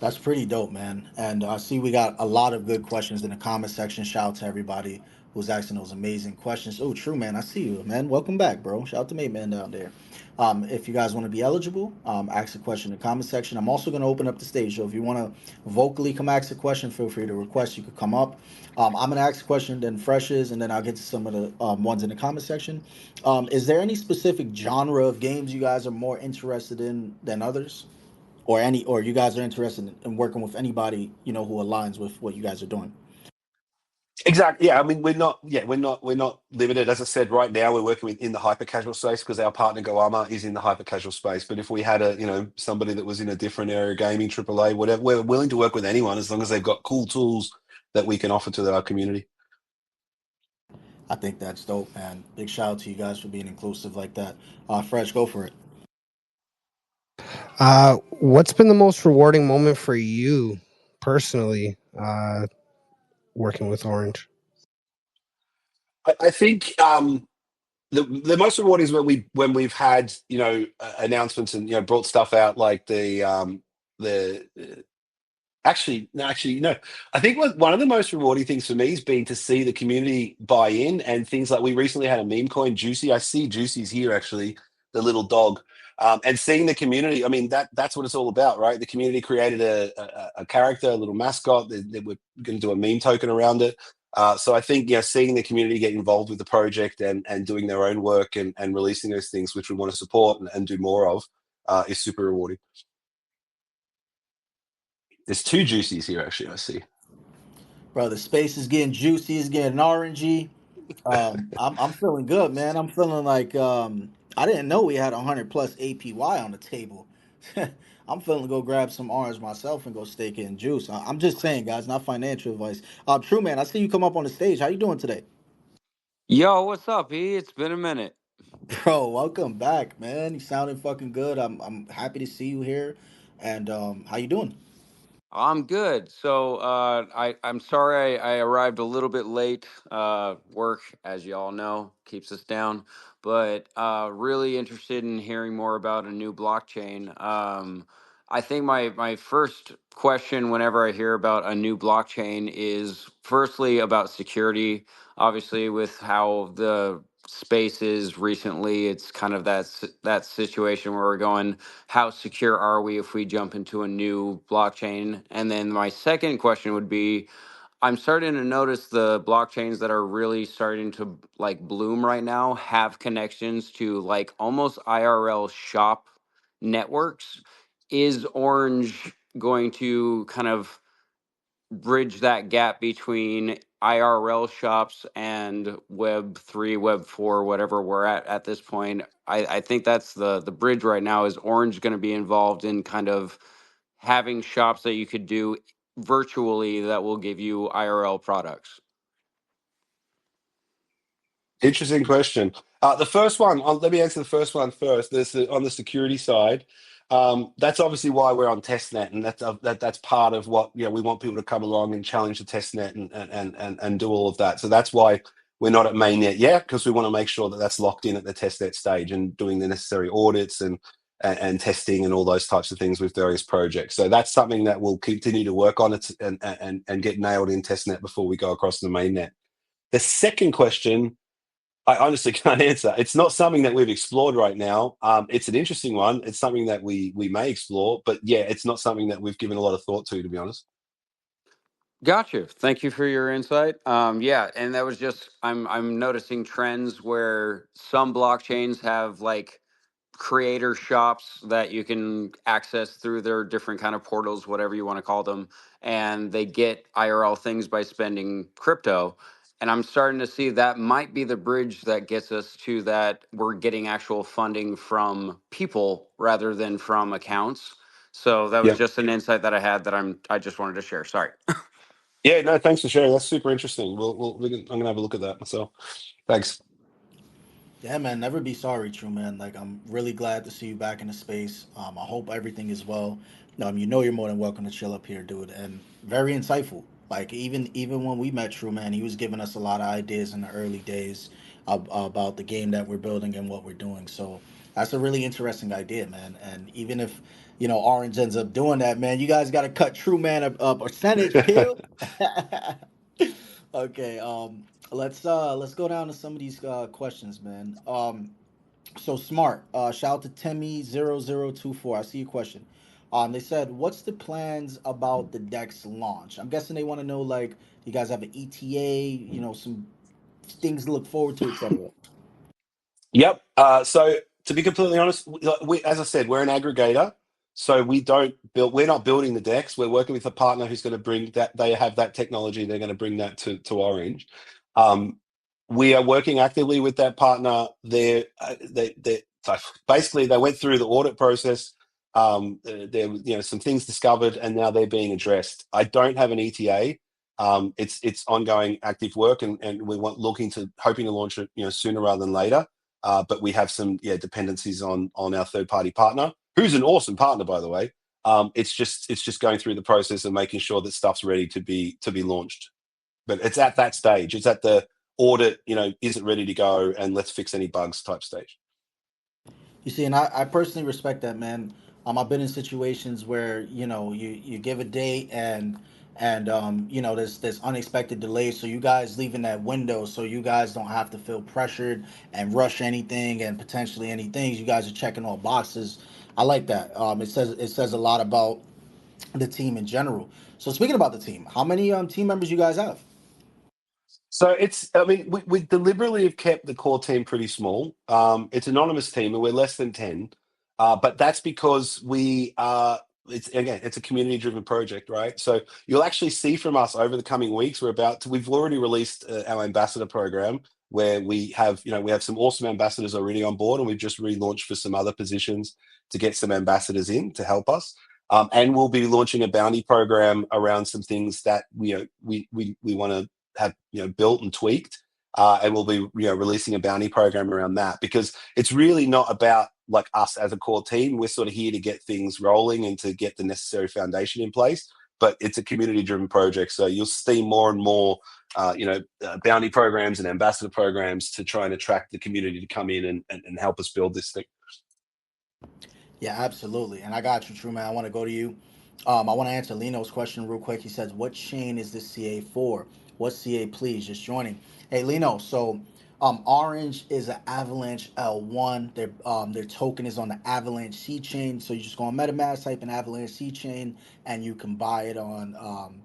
That's pretty dope, man. And I see we got a lot of good questions in the comment section. Shout out to everybody who's asking those amazing questions. Oh, true, man. I see you, man. Welcome back, bro. Shout out to Mate Man down there. If you guys want to be eligible, ask a question in the comment section. I'm also going to open up the stage. So if you want to vocally come ask a question, feel free to request. You could come up. I'm going to ask a question, then Freshes, and then I'll get to some of the ones in the comment section. Is there any specific genre of games you guys are more interested in than others? Or you guys are interested in working with anybody who aligns with what you guys are doing. Exactly. Yeah. I mean, we're not. Yeah, we're not limited. As I said, right now we're working in the hyper casual space because our partner Goama is in the hyper casual space. But if we had somebody that was in a different area, gaming, AAA, whatever, we're willing to work with anyone as long as they've got cool tools that we can offer to our community. I think that's dope, man. Big shout out to you guys for being inclusive like that. Fresh, go for it. What's been the most rewarding moment for you personally, working with Orange? I think the most rewarding is when we've had announcements and brought stuff out like the actually, no. I think one of the most rewarding things for me has been to see the community buy in and things like we recently had a meme coin, Juicy. I see Juicy's here actually, the little dog, and seeing the community. I mean, that's what it's all about, right? The community created a character, a little mascot. They we're going to do a meme token around it. So I think seeing the community get involved with the project and doing their own work and releasing those things, which we want to support and do more of, is super rewarding. There's two Juicies here actually. I see. Bro, the space is getting juicy, it's getting orangey. I'm feeling good, man. I'm feeling like I didn't know we had 100 plus APY on the table. I'm feeling to go grab some orange myself and go stake it in juice. I'm just saying, guys, not financial advice. True, man. I see you come up on the stage. How you doing today? Yo, what's up, E? It's been a minute. Bro, welcome back, man. You sounding fucking good. I'm happy to see you here. And how you doing? I'm good. So I'm sorry I arrived a little bit late. Work, as you all know, keeps us down. But really interested in hearing more about a new blockchain. I think my first question whenever I hear about a new blockchain is firstly about security. Obviously, with how the space is recently, it's kind of that situation where we're going, how secure are we if we jump into a new blockchain? And then my second question would be, I'm starting to notice the blockchains that are really starting to like bloom right now have connections to like almost IRL shop networks. Is Orange going to kind of bridge that gap between IRL shops and Web3, Web4, whatever we're at this point? I think that's the bridge right now. Is Orange going to be involved in kind of having shops that you could do virtually that will give you IRL products? Interesting question. The first one, let me answer the first one first. On the security side. That's obviously why we're on testnet, and that's part of what we want people to come along and challenge the testnet and do all of that. So that's why we're not at mainnet yet, because we want to make sure that that's locked in at the testnet stage and doing the necessary audits and testing and all those types of things with various projects. So that's something that we'll continue to work on and get nailed in testnet before we go across to the mainnet. The second question, I honestly can't answer. It's not something that we've explored right now. It's an interesting one. It's something that we may explore, but yeah, it's not something that we've given a lot of thought to be honest. Gotcha. Thank you for your insight. Yeah, and that was just I'm noticing trends where some blockchains have like creator shops that you can access through their different kind of portals, whatever you want to call them, and they get IRL things by spending crypto. And I'm starting to see that might be the bridge that gets us to that we're getting actual funding from people rather than from accounts. So that was Yeah. just an insight that I had that I just wanted to share. Sorry. Yeah, no, thanks for sharing. That's super interesting. I'm gonna have a look at that myself. Thanks. Yeah, man, never be sorry, true man. Like, I'm really glad to see you back in the space. I hope everything is well. You're more than welcome to chill up here, dude, and very insightful. Like, even when we met True Man, he was giving us a lot of ideas in the early days about the game that we're building and what we're doing. So that's a really interesting idea, man. And even if Orange ends up doing that, man. You guys got to cut True Man a percentage, Peel. Okay, let's go down to some of these questions, man. So smart. Shout out to Temmie0024. I see your question. They said, "What's the plans about the Dex launch?" I'm guessing they want to know, like, you guys have an ETA, some things to look forward to, etc. Yep. So to be completely honest, as I said, we're an aggregator. So we don't build. We're not building the decks. We're working with a partner who's going to bring that. They have that technology. They're going to bring that to Orange. Um, we are working actively with that partner. So basically they went through the audit process. There, some things discovered, and now they're being addressed. I don't have an ETA. It's ongoing active work, and we want hoping to launch it sooner rather than later. But we have some dependencies on our third party partner, who's an awesome partner, by the way. It's just going through the process and making sure that stuff's ready to be launched. But it's at that stage. It's at the audit, is it ready to go, and let's fix any bugs type stage. You see, and I personally respect that, man. I've been in situations where you give a date and there's unexpected delays, so you guys leaving that window so you guys don't have to feel pressured and rush anything and potentially any things. You guys are checking all boxes. I like that. It says a lot about the team in general. So speaking about the team, how many team members you guys have? So we deliberately have kept the core team pretty small. It's an anonymous team, and we're less than 10. But that's because it's a community-driven project, right? So you'll actually see from us over the coming weeks. We've already released our ambassador program, where we have some awesome ambassadors already on board, and we've just relaunched for some other positions to get some ambassadors in to help us. And we'll be launching a bounty program around some things that we want to have built and tweaked, and we'll be releasing a bounty program around that, because it's really not about like us as a core team. We're sort of here to get things rolling and to get the necessary foundation in place, but it's a community driven project, so you'll see more and more bounty programs and ambassador programs to try and attract the community to come in and help us build this thing. Yeah, absolutely. And I got you, True Man. I want to go to you. I want to answer Lino's question real quick. He says, "What chain is this CA for? What CA, please?" Just joining. Hey, Lino. So, Orange is an Avalanche L1. Their token is on the Avalanche C chain. So you just go on MetaMask, type in Avalanche C chain, and you can buy it on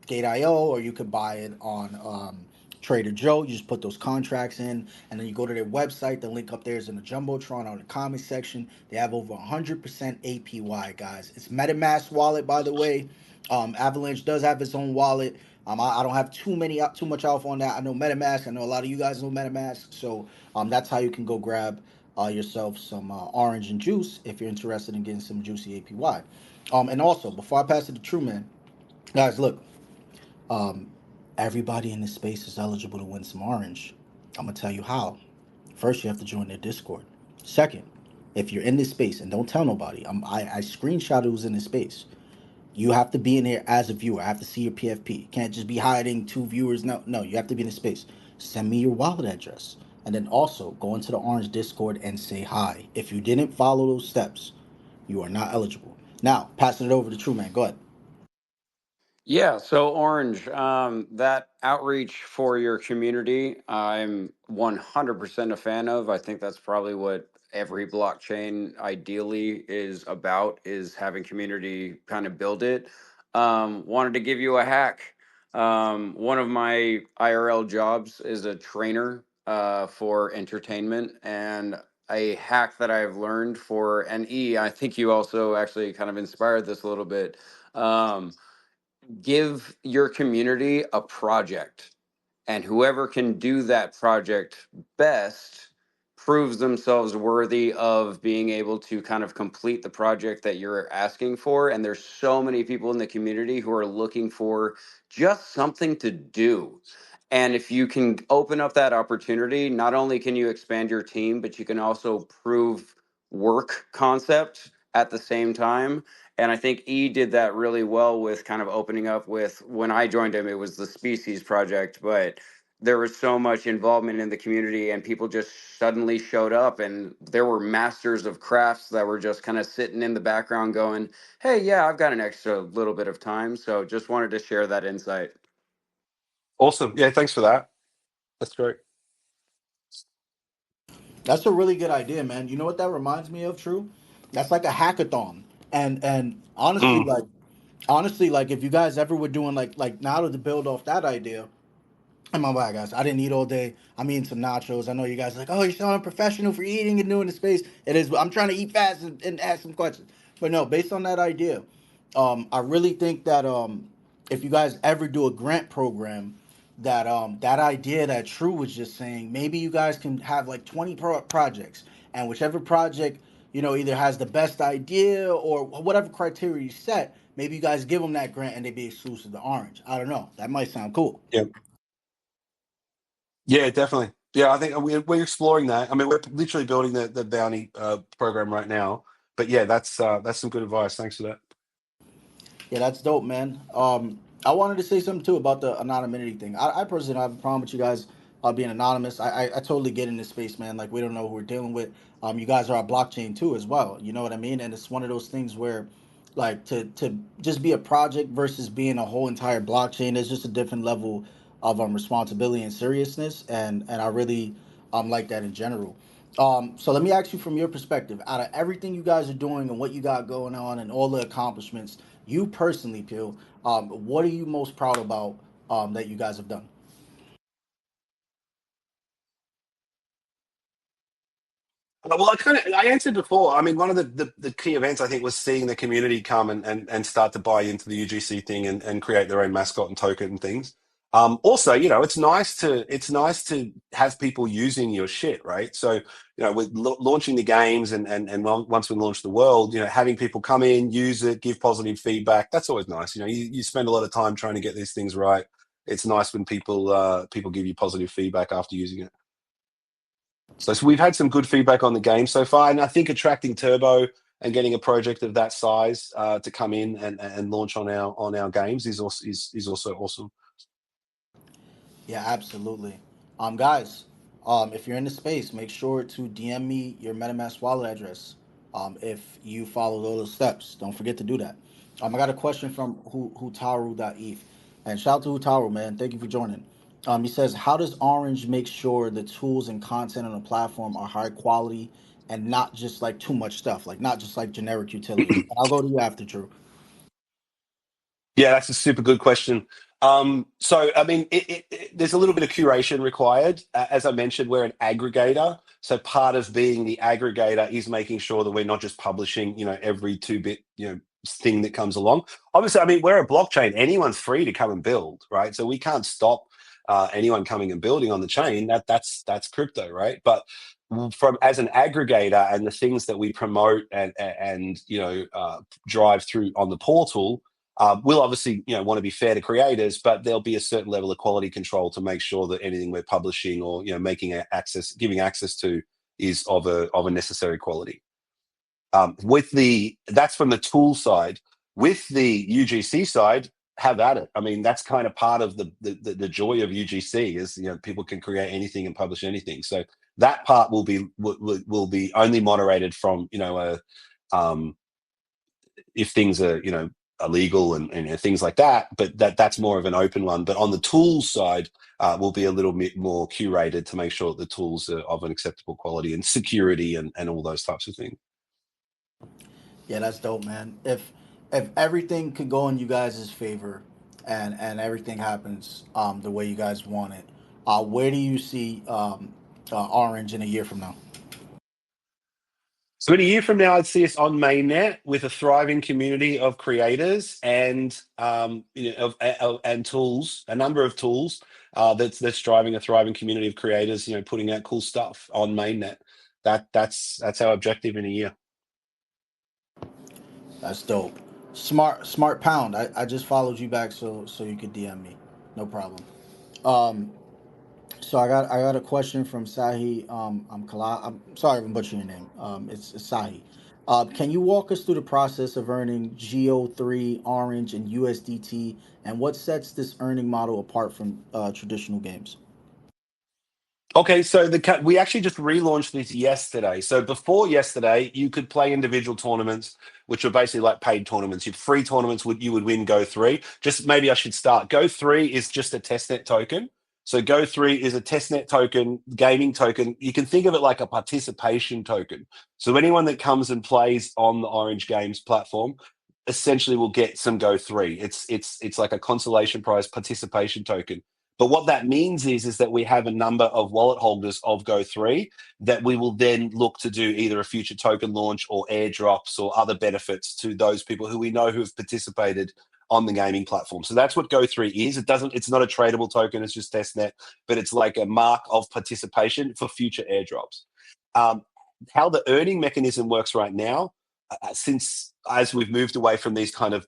Gate.io, or you could buy it on Trader Joe. You just put those contracts in, and then you go to their website. The link up there is in the jumbotron on the comment section. They have over 100% APY, guys. It's MetaMask wallet, by the way. Avalanche does have its own wallet. I don't have too much alpha on that. I know MetaMask. I know a lot of you guys know MetaMask. So that's how you can go grab yourself some orange and juice if you're interested in getting some juicy APY. And also, before I pass it to Truman, guys, look. Um, Everybody in this space is eligible to win some orange. I'm gonna tell you how. First, you have to join their Discord. Second, if you're in this space and don't tell nobody, I screenshot who's in this space. You have to be in here as a viewer. I have to see your PFP. You can't just be hiding two viewers. No, you have to be in the space. Send me your wallet address. And then also go into the Orange Discord and say hi. If you didn't follow those steps, you are not eligible. Now, passing it over to True Man. Go ahead. Yeah, so Orange, that outreach for your community, I'm 100% a fan of. I think that's probably what every blockchain ideally is about, is having community kind of build it. Wanted to give you a hack. One of my IRL jobs is a trainer for entertainment, and a hack that I've learned for NE, I think you also actually kind of inspired this a little bit. Give your community a project, and whoever can do that project best proves themselves worthy of being able to kind of complete the project that you're asking for. And there's so many people in the community who are looking for just something to do. And if you can open up that opportunity, not only can you expand your team, but you can also prove work concept at the same time. And I think E did that really well with kind of opening up with, when I joined him, it was the Species Project, but there was so much involvement in the community, and people just suddenly showed up, and there were masters of crafts that were just kind of sitting in the background going, hey, yeah, I've got an extra little bit of time. So just wanted to share that insight. Awesome. Yeah, thanks for that. That's great. That's a really good idea, man. You know what that reminds me of, True? That's like a hackathon. And honestly, Mm. honestly, like if you guys ever were doing like now to build off that idea, I'm my bad, guys. I didn't eat all day. I'm eating some nachos. I know you guys are like, oh, you're so unprofessional for eating and doing the space. It is. I'm trying to eat fast and ask some questions. But no, based on that idea, I really think that if you guys ever do a grant program, that that idea that True was just saying, maybe you guys can have like 20 projects, and whichever project either has the best idea or whatever criteria you set, maybe you guys give them that grant and they be exclusive to Orange. I don't know. That might sound cool. Yeah. Yeah, definitely. Yeah, I think we're exploring that. I mean, we're literally building the bounty program right now. But yeah, that's some good advice. Thanks for that. Yeah, that's dope, man. I wanted to say something too about the anonymity thing. I personally don't have a problem with you guys being anonymous. I totally get in this space, man. Like we don't know who we're dealing with. You guys are a blockchain too, as well. You know what I mean? And it's one of those things where, like, to just be a project versus being a whole entire blockchain is just a different level of responsibility and seriousness. And I really like that in general. So let me ask you from your perspective, out of everything you guys are doing and what you got going on and all the accomplishments, you personally, Peel, what are you most proud about that you guys have done? Well, I answered before. I mean, one of the key events I think was seeing the community come and start to buy into the UGC thing and create their own mascot and token and things. Also, it's nice to have people using your shit, right? So, with launching the games and once we launch the world, having people come in, use it, give positive feedback. That's always nice. You spend a lot of time trying to get these things right. It's nice when people give you positive feedback after using it. So we've had some good feedback on the game so far, and I think attracting Turbo and getting a project of that size to come in and launch on our games is also awesome. Yeah, absolutely. Guys, if you're in the space, make sure to DM me your MetaMask wallet address. If you follow all those steps, don't forget to do that. I got a question from Hutaru.eth. And shout out to Hutaru, man. Thank you for joining. He says, how does Orange make sure the tools and content on the platform are high quality and not just like too much stuff, like not just like generic utility? And I'll go to you after, Drew. Yeah, that's a super good question. So, I mean, there's a little bit of curation required. As I mentioned, we're an aggregator. So part of being the aggregator is making sure that we're not just publishing, every 2-bit, thing that comes along. Obviously, I mean, we're a blockchain. Anyone's free to come and build, right? So we can't stop anyone coming and building on the chain. That's crypto, right? But from as an aggregator and the things that we promote and drive through on the portal, we'll obviously, want to be fair to creators, but there'll be a certain level of quality control to make sure that anything we're publishing or giving access to is of a necessary quality. That's from the tool side. With the UGC side, have at it. I mean, that's kind of part of the joy of UGC is people can create anything and publish anything. So that part will be only moderated from a if things are illegal and things like that, but that's more of an open one. But on the tools side, we'll be a little bit more curated to make sure that the tools are of an acceptable quality and security and all those types of things. Yeah, that's dope, man. If everything could go in you guys' favor and everything happens the way you guys want it, where do you see Orange in a year from now? So in a year from now, I'd see us on mainnet with a thriving community of creators and and tools, a number of tools that's driving a thriving community of creators, putting out cool stuff on mainnet. That's our objective in a year. That's dope. Smart pound. I just followed you back so you could DM me. No problem. Um, so I got a question from Sahi. I'm sorry if I'm butchering your name. It's Sahi. Can you walk us through the process of earning GO3, Orange, and USDT, and what sets this earning model apart from traditional games? Okay, so we actually just relaunched this yesterday. So before yesterday, you could play individual tournaments, which were basically like paid tournaments. Your free tournaments you would win Go3. Just maybe I should start. Go3 is just a testnet token. So Go3 is a testnet token, gaming token. You can think of it like a participation token. So anyone that comes and plays on the Orange Games platform essentially will get some Go3. It's like a consolation prize participation token. But what that means is that we have a number of wallet holders of Go3 that we will then look to do either a future token launch or airdrops or other benefits to those people who we know who have participated on the gaming platform. So that's what Go3 is. It's not a tradable token, it's just testnet, but it's like a mark of participation for future airdrops. Um, how the earning mechanism works right now, since as we've moved away from these kind of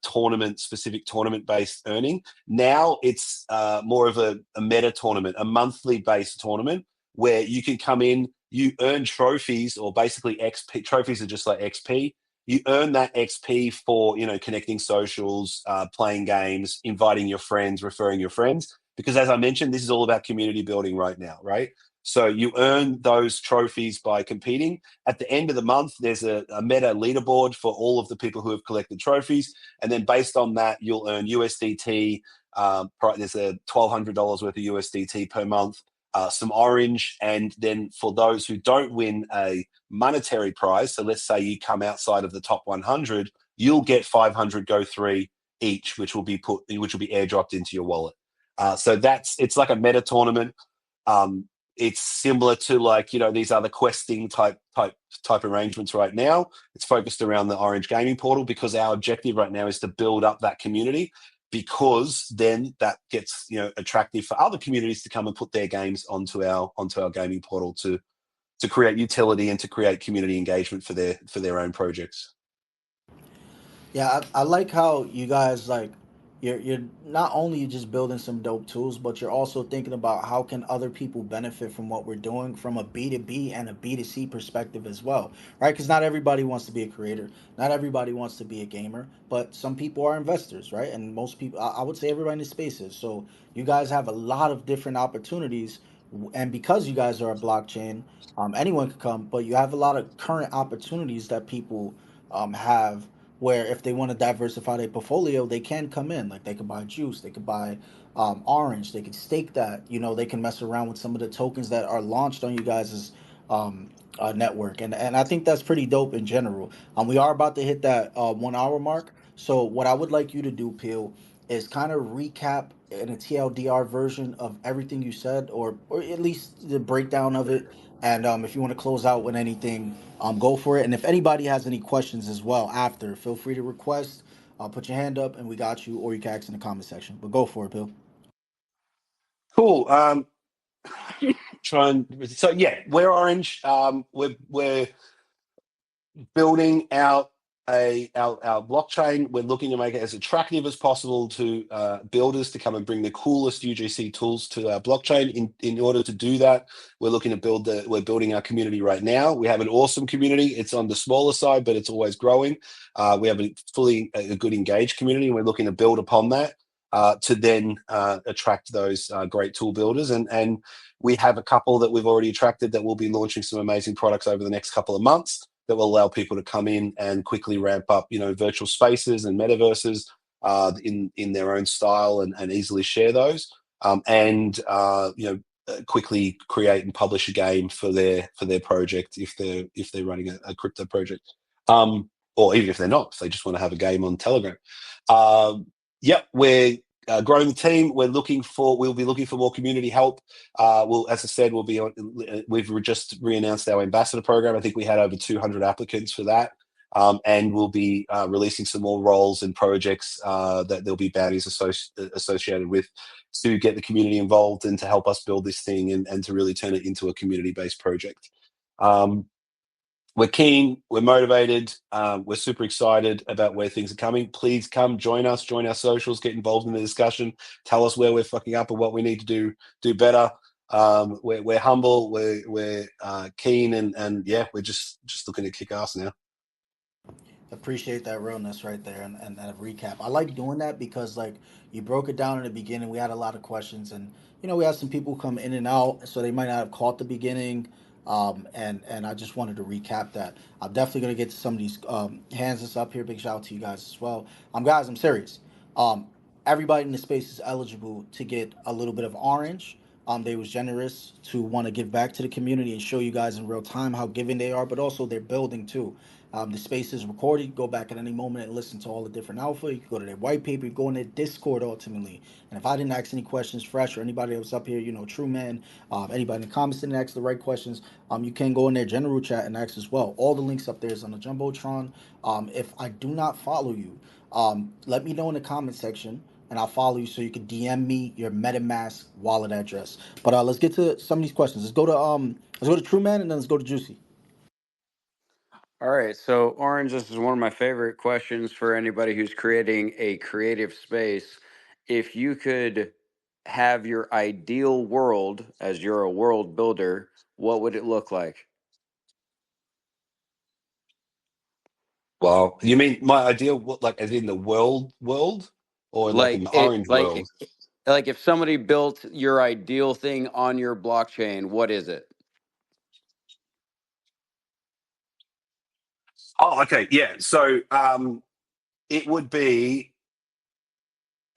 specific tournament based earning, now it's more of a meta tournament, a monthly based tournament where you can come in, you earn trophies, or basically XP. Trophies are just like XP. You earn that XP for connecting socials, playing games, inviting your friends, referring your friends. Because as I mentioned, this is all about community building right now, right? So you earn those trophies by competing. At the end of the month, there's a meta leaderboard for all of the people who have collected trophies. And then based on that, you'll earn USDT. There's a $1,200 worth of USDT per month, some orange. And then for those who don't win a monetary prize, so let's say you come outside of the top 100, you'll get 500 Go3 each, which will be airdropped into your wallet. So it's like a meta tournament. It's similar to these other questing type arrangements right now. It's focused around the Orange Gaming portal because our objective right now is to build up that community, because then that gets attractive for other communities to come and put their games onto our gaming portal to create utility and to create community engagement for their own projects. Yeah, I like how you guys like you're not only just building some dope tools, but you're also thinking about how can other people benefit from what we're doing from a B2B and a B2C perspective as well, right? Because not everybody wants to be a creator, not everybody wants to be a gamer, but some people are investors, right? And most people, I would say everybody in the space is. So you guys have a lot of different opportunities, and because you guys are a blockchain, anyone could come, but you have a lot of current opportunities that people have, where if they want to diversify their portfolio, they can come in. Like they could buy juice, they could buy orange, they could stake that. They can mess around with some of the tokens that are launched on you guys' network, and I think that's pretty dope in general. We are about to hit that 1 hour mark, so what I would like you to do, Peel, is kind of recap in a TLDR version of everything you said, or at least the breakdown of it. And if you want to close out with anything, go for it. And if anybody has any questions as well after, feel free to request. Put your hand up, and we got you, or you can ask in the comment section. But go for it, Bill. Cool. So yeah, we're Orange. We're building out our blockchain. We're looking to make it as attractive as possible to builders to come and bring the coolest UGC tools to our blockchain. In order to do that, we're looking to we're building our community right now. We have an awesome community. It's on the smaller side, but it's always growing. We have a good engaged community, and we're looking to build upon that to then attract those great tool builders. And we have a couple that we've already attracted that will be launching some amazing products over the next couple of months that will allow people to come in and quickly ramp up, virtual spaces and metaverses in their own style and easily share those, and quickly create and publish a game for their project if they're running a crypto project, or even if they're not, if they just want to have a game on Telegram. Yep, we're growing the team. We'll be looking for more community help. As I said, we've just re-announced our ambassador program. I think we had over 200 applicants for that. And we'll be releasing some more roles and projects that there'll be bounties associated with, to get the community involved and to help us build this thing and to really turn it into a community-based project. We're keen, we're motivated, we're super excited about where things are coming. Please come join us, join our socials, get involved in the discussion, tell us where we're fucking up and what we need to do better. We're humble, we're keen, and yeah, we're just looking to kick ass now. Appreciate that realness right there, and that recap. I like doing that because like you broke it down in the beginning. We had a lot of questions, and we had some people come in and out, so they might not have caught the beginning. And I just wanted to recap that. I'm definitely gonna get to some of these hands that's up here. Big shout out to you guys as well. Guys, I'm serious. Um, Everybody in the space is eligible to get a little bit of orange. They was generous to want to give back to the community and show you guys in real time how giving they are, but also they're building too. The space is recorded. You go back at any moment and listen to all the different alpha. You can go to their white paper. You go in their Discord ultimately. And if I didn't ask any questions fresh or anybody else up here, True Man, anybody in the comments didn't ask the right questions, you can go in their general chat and ask as well. All the links up there is on the Jumbotron. If I do not follow you, let me know in the comment section and I'll follow you so you can DM me your MetaMask wallet address. But let's get to some of these questions. Let's go to True Man and then let's go to Juicy. All right, so Orange, this is one of my favorite questions for anybody who's creating a creative space. If you could have your ideal world as you're a world builder, what would it look like? Well, you mean my ideal, like as in the world, or like in Like the it, orange like world? like if somebody built your ideal thing on your blockchain, what is it? Oh, okay, yeah. So it would be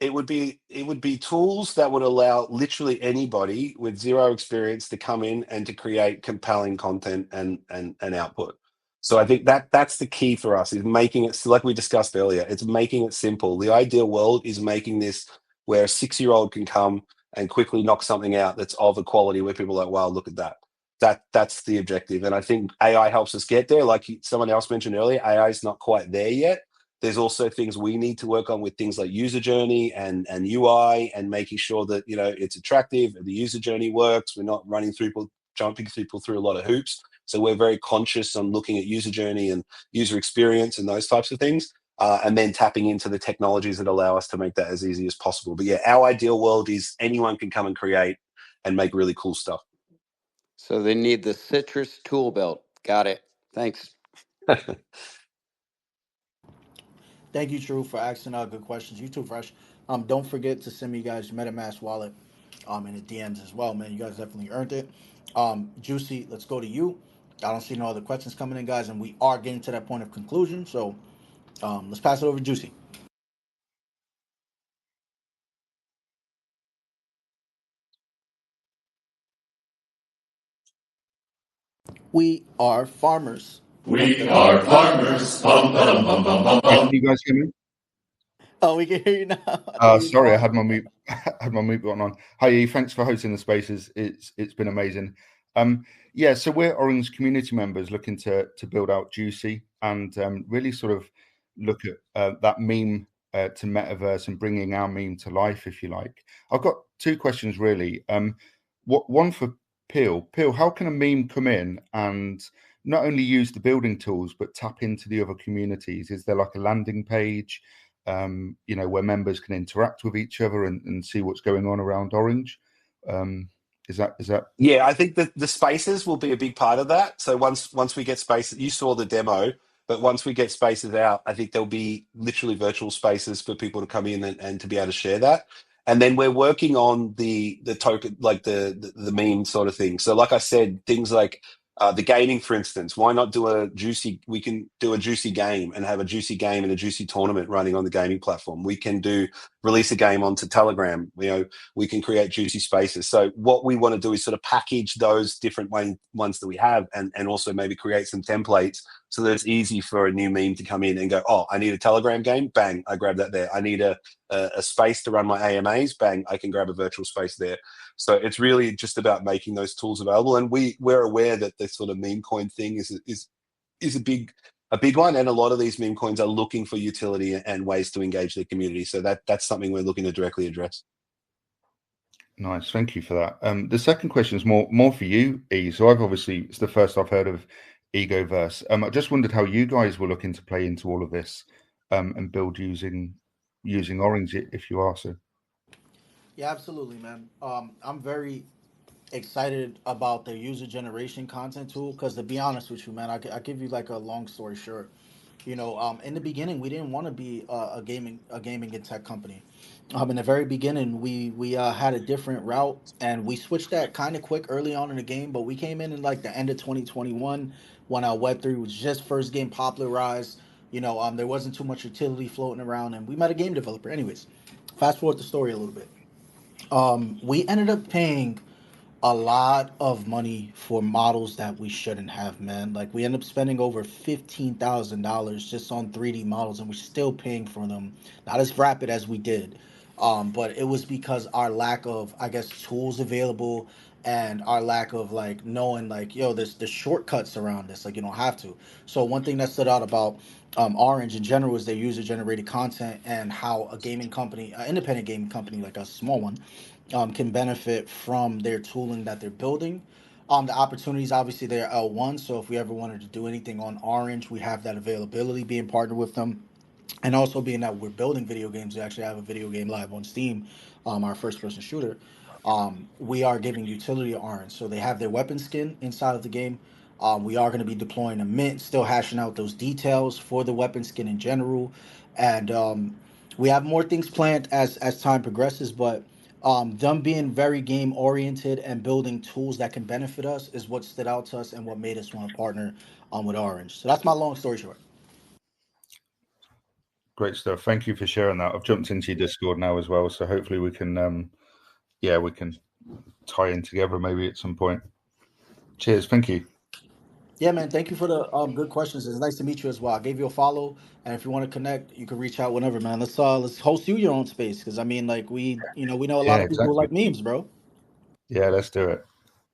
it would be tools that would allow literally anybody with zero experience to come in and to create compelling content and output. So I think that's the key for us, is making it, like we discussed earlier, it's making it simple. The ideal world is making this where a 6-year-old can come and quickly knock something out that's of a quality where people are like, wow, look at that. That's the objective. And I think AI helps us get there. Like someone else mentioned earlier, AI is not quite there yet. There's also things we need to work on with things like user journey and UI, and making sure that it's attractive, the user journey works. We're not jumping people through a lot of hoops. So we're very conscious on looking at user journey and user experience and those types of things, and then tapping into the technologies that allow us to make that as easy as possible. But yeah, our ideal world is anyone can come and create and make really cool stuff. So they need the citrus tool belt. Got it. Thanks. Thank you, True, for asking good questions. You too, Fresh. Don't forget to send me guys your MetaMask wallet in the DMs as well, man. You guys definitely earned it. Juicy, let's go to you. I don't see no other questions coming in, guys, and we are getting to that point of conclusion. So let's pass it over to Juicy. We are farmers. Dun, We dun, dun, are dun. farmers. Bum, bum, bum, bum, bum, bum. Can you guys hear me? Oh, we can hear you now. I thought you was Sorry, I far. had my mute had my mute button on. Hi, E. Thanks for hosting the spaces. It's been amazing. Yeah, so we're Orange community members looking to build out Juicy and really sort of look at that meme to metaverse and bringing our meme to life, if you like. I've got two questions really. One for Peel. Peel, how can a meme come in and not only use the building tools but tap into the other communities? Is there like a landing page? Where members can interact with each other and see what's going on around Orange. Is that? Yeah, I think that the spaces will be a big part of that. So once we get spaces, you saw the demo, but once we get spaces out, I think there'll be literally virtual spaces for people to come in and to be able to share that. And then we're working on the token, like the meme sort of thing. So like I said, things like the gaming, for instance. Why not do a juicy? We can do a juicy game and have a juicy game and a juicy tournament running on the gaming platform. We can release a game onto Telegram. We can create juicy spaces. So what we want to do is sort of package those different ones that we have, and also maybe create some templates so that it's easy for a new meme to come in and go, oh, I need a Telegram game, bang, I grab that there. I need a space to run my AMAs, bang, I can grab a virtual space there. So it's really just about making those tools available. And we're aware that this sort of meme coin thing is a big one, and a lot of these meme coins are looking for utility and ways to engage their community. So that's something we're looking to directly address. Nice, thank you for that. The second question is more for you, E. So it's the first I've heard of EgoVerse. I just wondered how you guys were looking to play into all of this and build using Orange, if you are so. Yeah, absolutely, man. I'm very excited about their user generation content tool because to be honest with you, man, I give you like a long story short. In the beginning, we didn't want to be a gaming and tech company. In the very beginning, we had a different route, and we switched that kind of quick early on in the game. But we came in like the end of 2021 when Web3 was just first getting popularized. There wasn't too much utility floating around, and we met a game developer. Anyways, fast forward the story a little bit. We ended up paying a lot of money for models that we shouldn't have, man. Like we end up spending over $15,000 just on 3D models, and we're still paying for them, not as rapid as we did. But it was because our lack of, I guess, tools available, and our lack of like knowing like, yo, there's the shortcuts around this. Like you don't have to. So one thing that stood out about Orange in general is their user generated content, and how a gaming company, an independent gaming company like a small one, can benefit from their tooling that they're building. The opportunities obviously they're L1, so if we ever wanted to do anything on Orange, we have that availability being partnered with them. And also being that we're building video games, we actually have a video game live on Steam, our first person shooter. We are giving utility to Orange, so they have their weapon skin inside of the game. We are going to be deploying a mint, still hashing out those details for the weapon skin in general, and we have more things planned as time progresses. But them being very game oriented and building tools that can benefit us is what stood out to us and what made us want to partner with Orange. So that's my long story short. Great stuff. Thank you for sharing that. I've jumped into your Discord now as well, so hopefully we can, we can tie in together maybe at some point. Cheers. Thank you. Yeah, man. Thank you for the good questions. It's nice to meet you as well. I gave you a follow, and if you want to connect, you can reach out whenever, man. Let's host you your own space, because I mean, like we know a Yeah, lot of people who exactly. like memes, bro. Yeah, let's do it.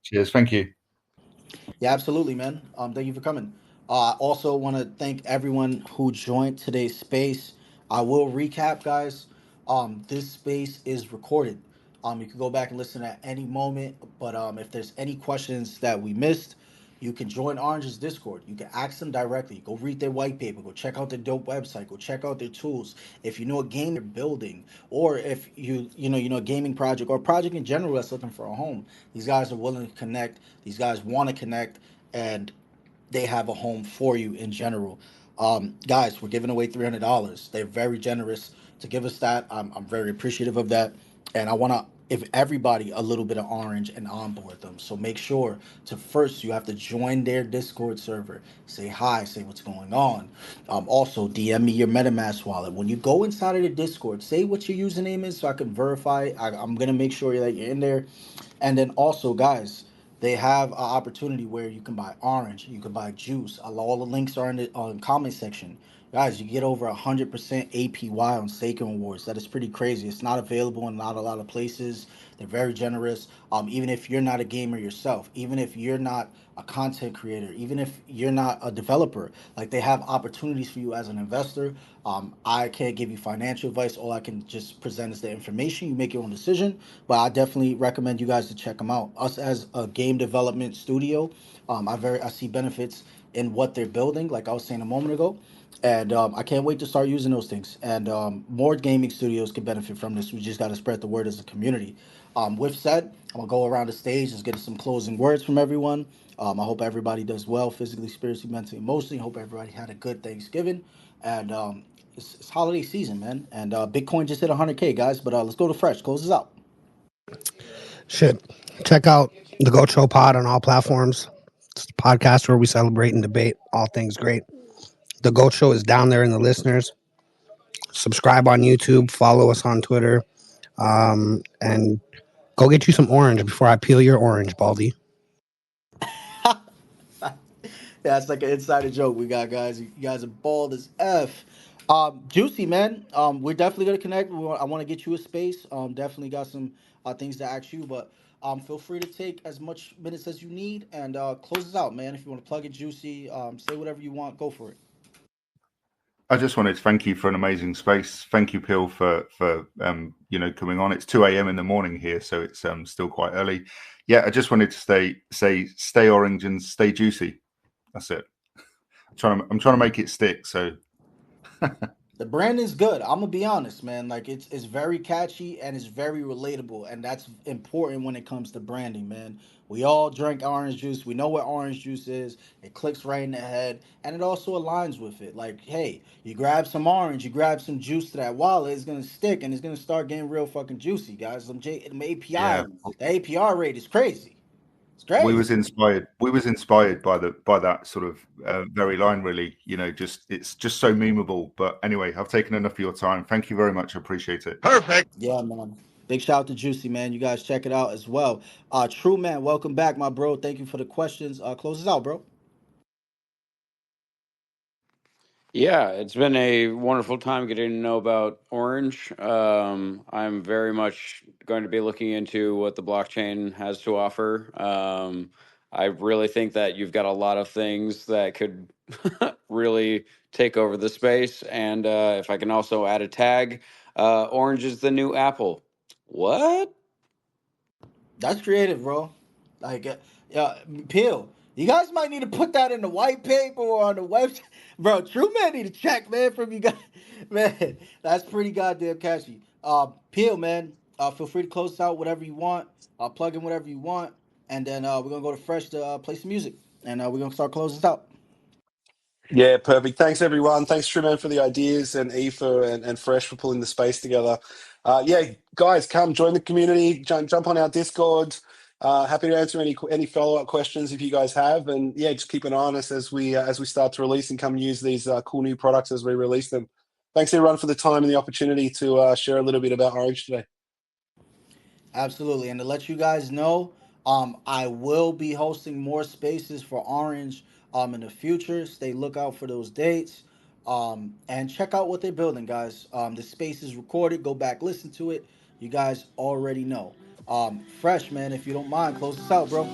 Cheers. Thank you. Yeah, absolutely, man. Thank you for coming. I also want to thank everyone who joined today's space. I will recap, guys. This space is recorded. You can go back and listen at any moment. But if there's any questions that we missed, you can join Orange's Discord. You can ask them directly. Go read their white paper. Go check out their dope website. Go check out their tools. If you know a game they're building, or if you know a gaming project or a project in general that's looking for a home, these guys are willing to connect. These guys want to connect, and they have a home for you in general. Guys, we're giving away $300. They're very generous to give us that. I'm very appreciative of that, and I want to give everybody a little bit of Orange and onboard them. So make sure to first you have to join their Discord server, say hi, say what's going on. Also DM me your MetaMask wallet. When you go inside of the Discord, say what your username is so I can verify. I'm gonna make sure that you're in there, and then also, guys, they have an opportunity where you can buy orange, you can buy juice. All the links are in the comment section. Guys, you get over 100% APY on staking rewards. That is pretty crazy. It's not available in not a lot of places. They're very generous. Even if you're not a gamer yourself, even if you're not a content creator, even if you're not a developer, like they have opportunities for you as an investor. I can't give you financial advice. All I can just present is the information. You make your own decision. But I definitely recommend you guys to check them out. Us as a game development studio, I see benefits in what they're building. Like I was saying a moment ago, and I can't wait to start using those things. And more gaming studios can benefit from this. We just got to spread the word as a community. With said, I'm gonna go around the stage, just get some closing words from everyone. I hope everybody does well, physically, spiritually, mentally, emotionally. Hope everybody had a good Thanksgiving, and it's holiday season, man. And Bitcoin just hit 100K, guys. But let's go to Fresh. Close this out. Shit. Check out the Goat Show Pod on all platforms. It's a podcast where we celebrate and debate all things great. The Goat Show is down there in the listeners. Subscribe on YouTube. Follow us on Twitter. And go get you some orange before I peel your orange, Baldy. Yeah, it's like an insider joke we got, guys. You guys are bald as F. Juicy, man. We're definitely gonna connect. I want to get you a space. Definitely got some things to ask you, but feel free to take as much minutes as you need and close this out, man. If you want to plug it, Juicy, say whatever you want. Go for it. I just wanted to thank you for an amazing space. Thank you, Peel, for coming on. It's 2 a.m. in the morning here, so it's still quite early. Yeah, I just wanted to stay orange and stay juicy. That's it. I'm trying to make it stick. So The branding's good. I'm gonna be honest, man. Like it's very catchy and it's very relatable, and that's important when it comes to branding, man. We all drink orange juice. We know what orange juice is. It clicks right in the head, and it also aligns with it. Like, hey, you grab some orange, you grab some juice to that wallet, it's gonna stick and it's gonna start getting real fucking juicy, guys. Them Yeah, API, the APR rate is crazy. It's we was crazy. inspired. We was inspired by the by that sort of very line. Really, you know, just it's just so memeable. But anyway, I've taken enough of your time. Thank you very much. I appreciate it. Perfect. Yeah, man. Big shout out to Juicy, man. You guys check it out as well. True man, welcome back, my bro. Thank you for the questions. Close us out, bro. Yeah, it's been a wonderful time getting to know about Orange. I'm very much going to be looking into what the blockchain has to offer. I really think that you've got a lot of things that could really take over the space. And if I can also add a tag, Orange is the new Apple. What? That's creative, bro. Like, yeah, Peel. You guys might need to put that in the white paper or on the website, bro. True man need to check, man. From you guys, man. That's pretty goddamn catchy. Peel, man. Feel free to close us out whatever you want. Plug in whatever you want, and then we're gonna go to Fresh to play some music, and we're gonna start closing this out. Yeah, perfect. Thanks, everyone. Thanks, Truman, for the ideas, and Aoife and Fresh for pulling the space together. Yeah, guys, come join the community. Jump on our Discord. Happy to answer any follow up questions if you guys have, and yeah, just keep an eye on us as we start to release and come use these cool new products as we release them. Thanks, everyone, for the time and the opportunity to share a little bit about Orange today. Absolutely. And to let you guys know, I will be hosting more spaces for Orange in the future. Stay lookout for those dates. And check out what they're building, guys. The space is recorded. Go back, listen to it. You guys already know. Fresh, man, if you don't mind, close this out, bro.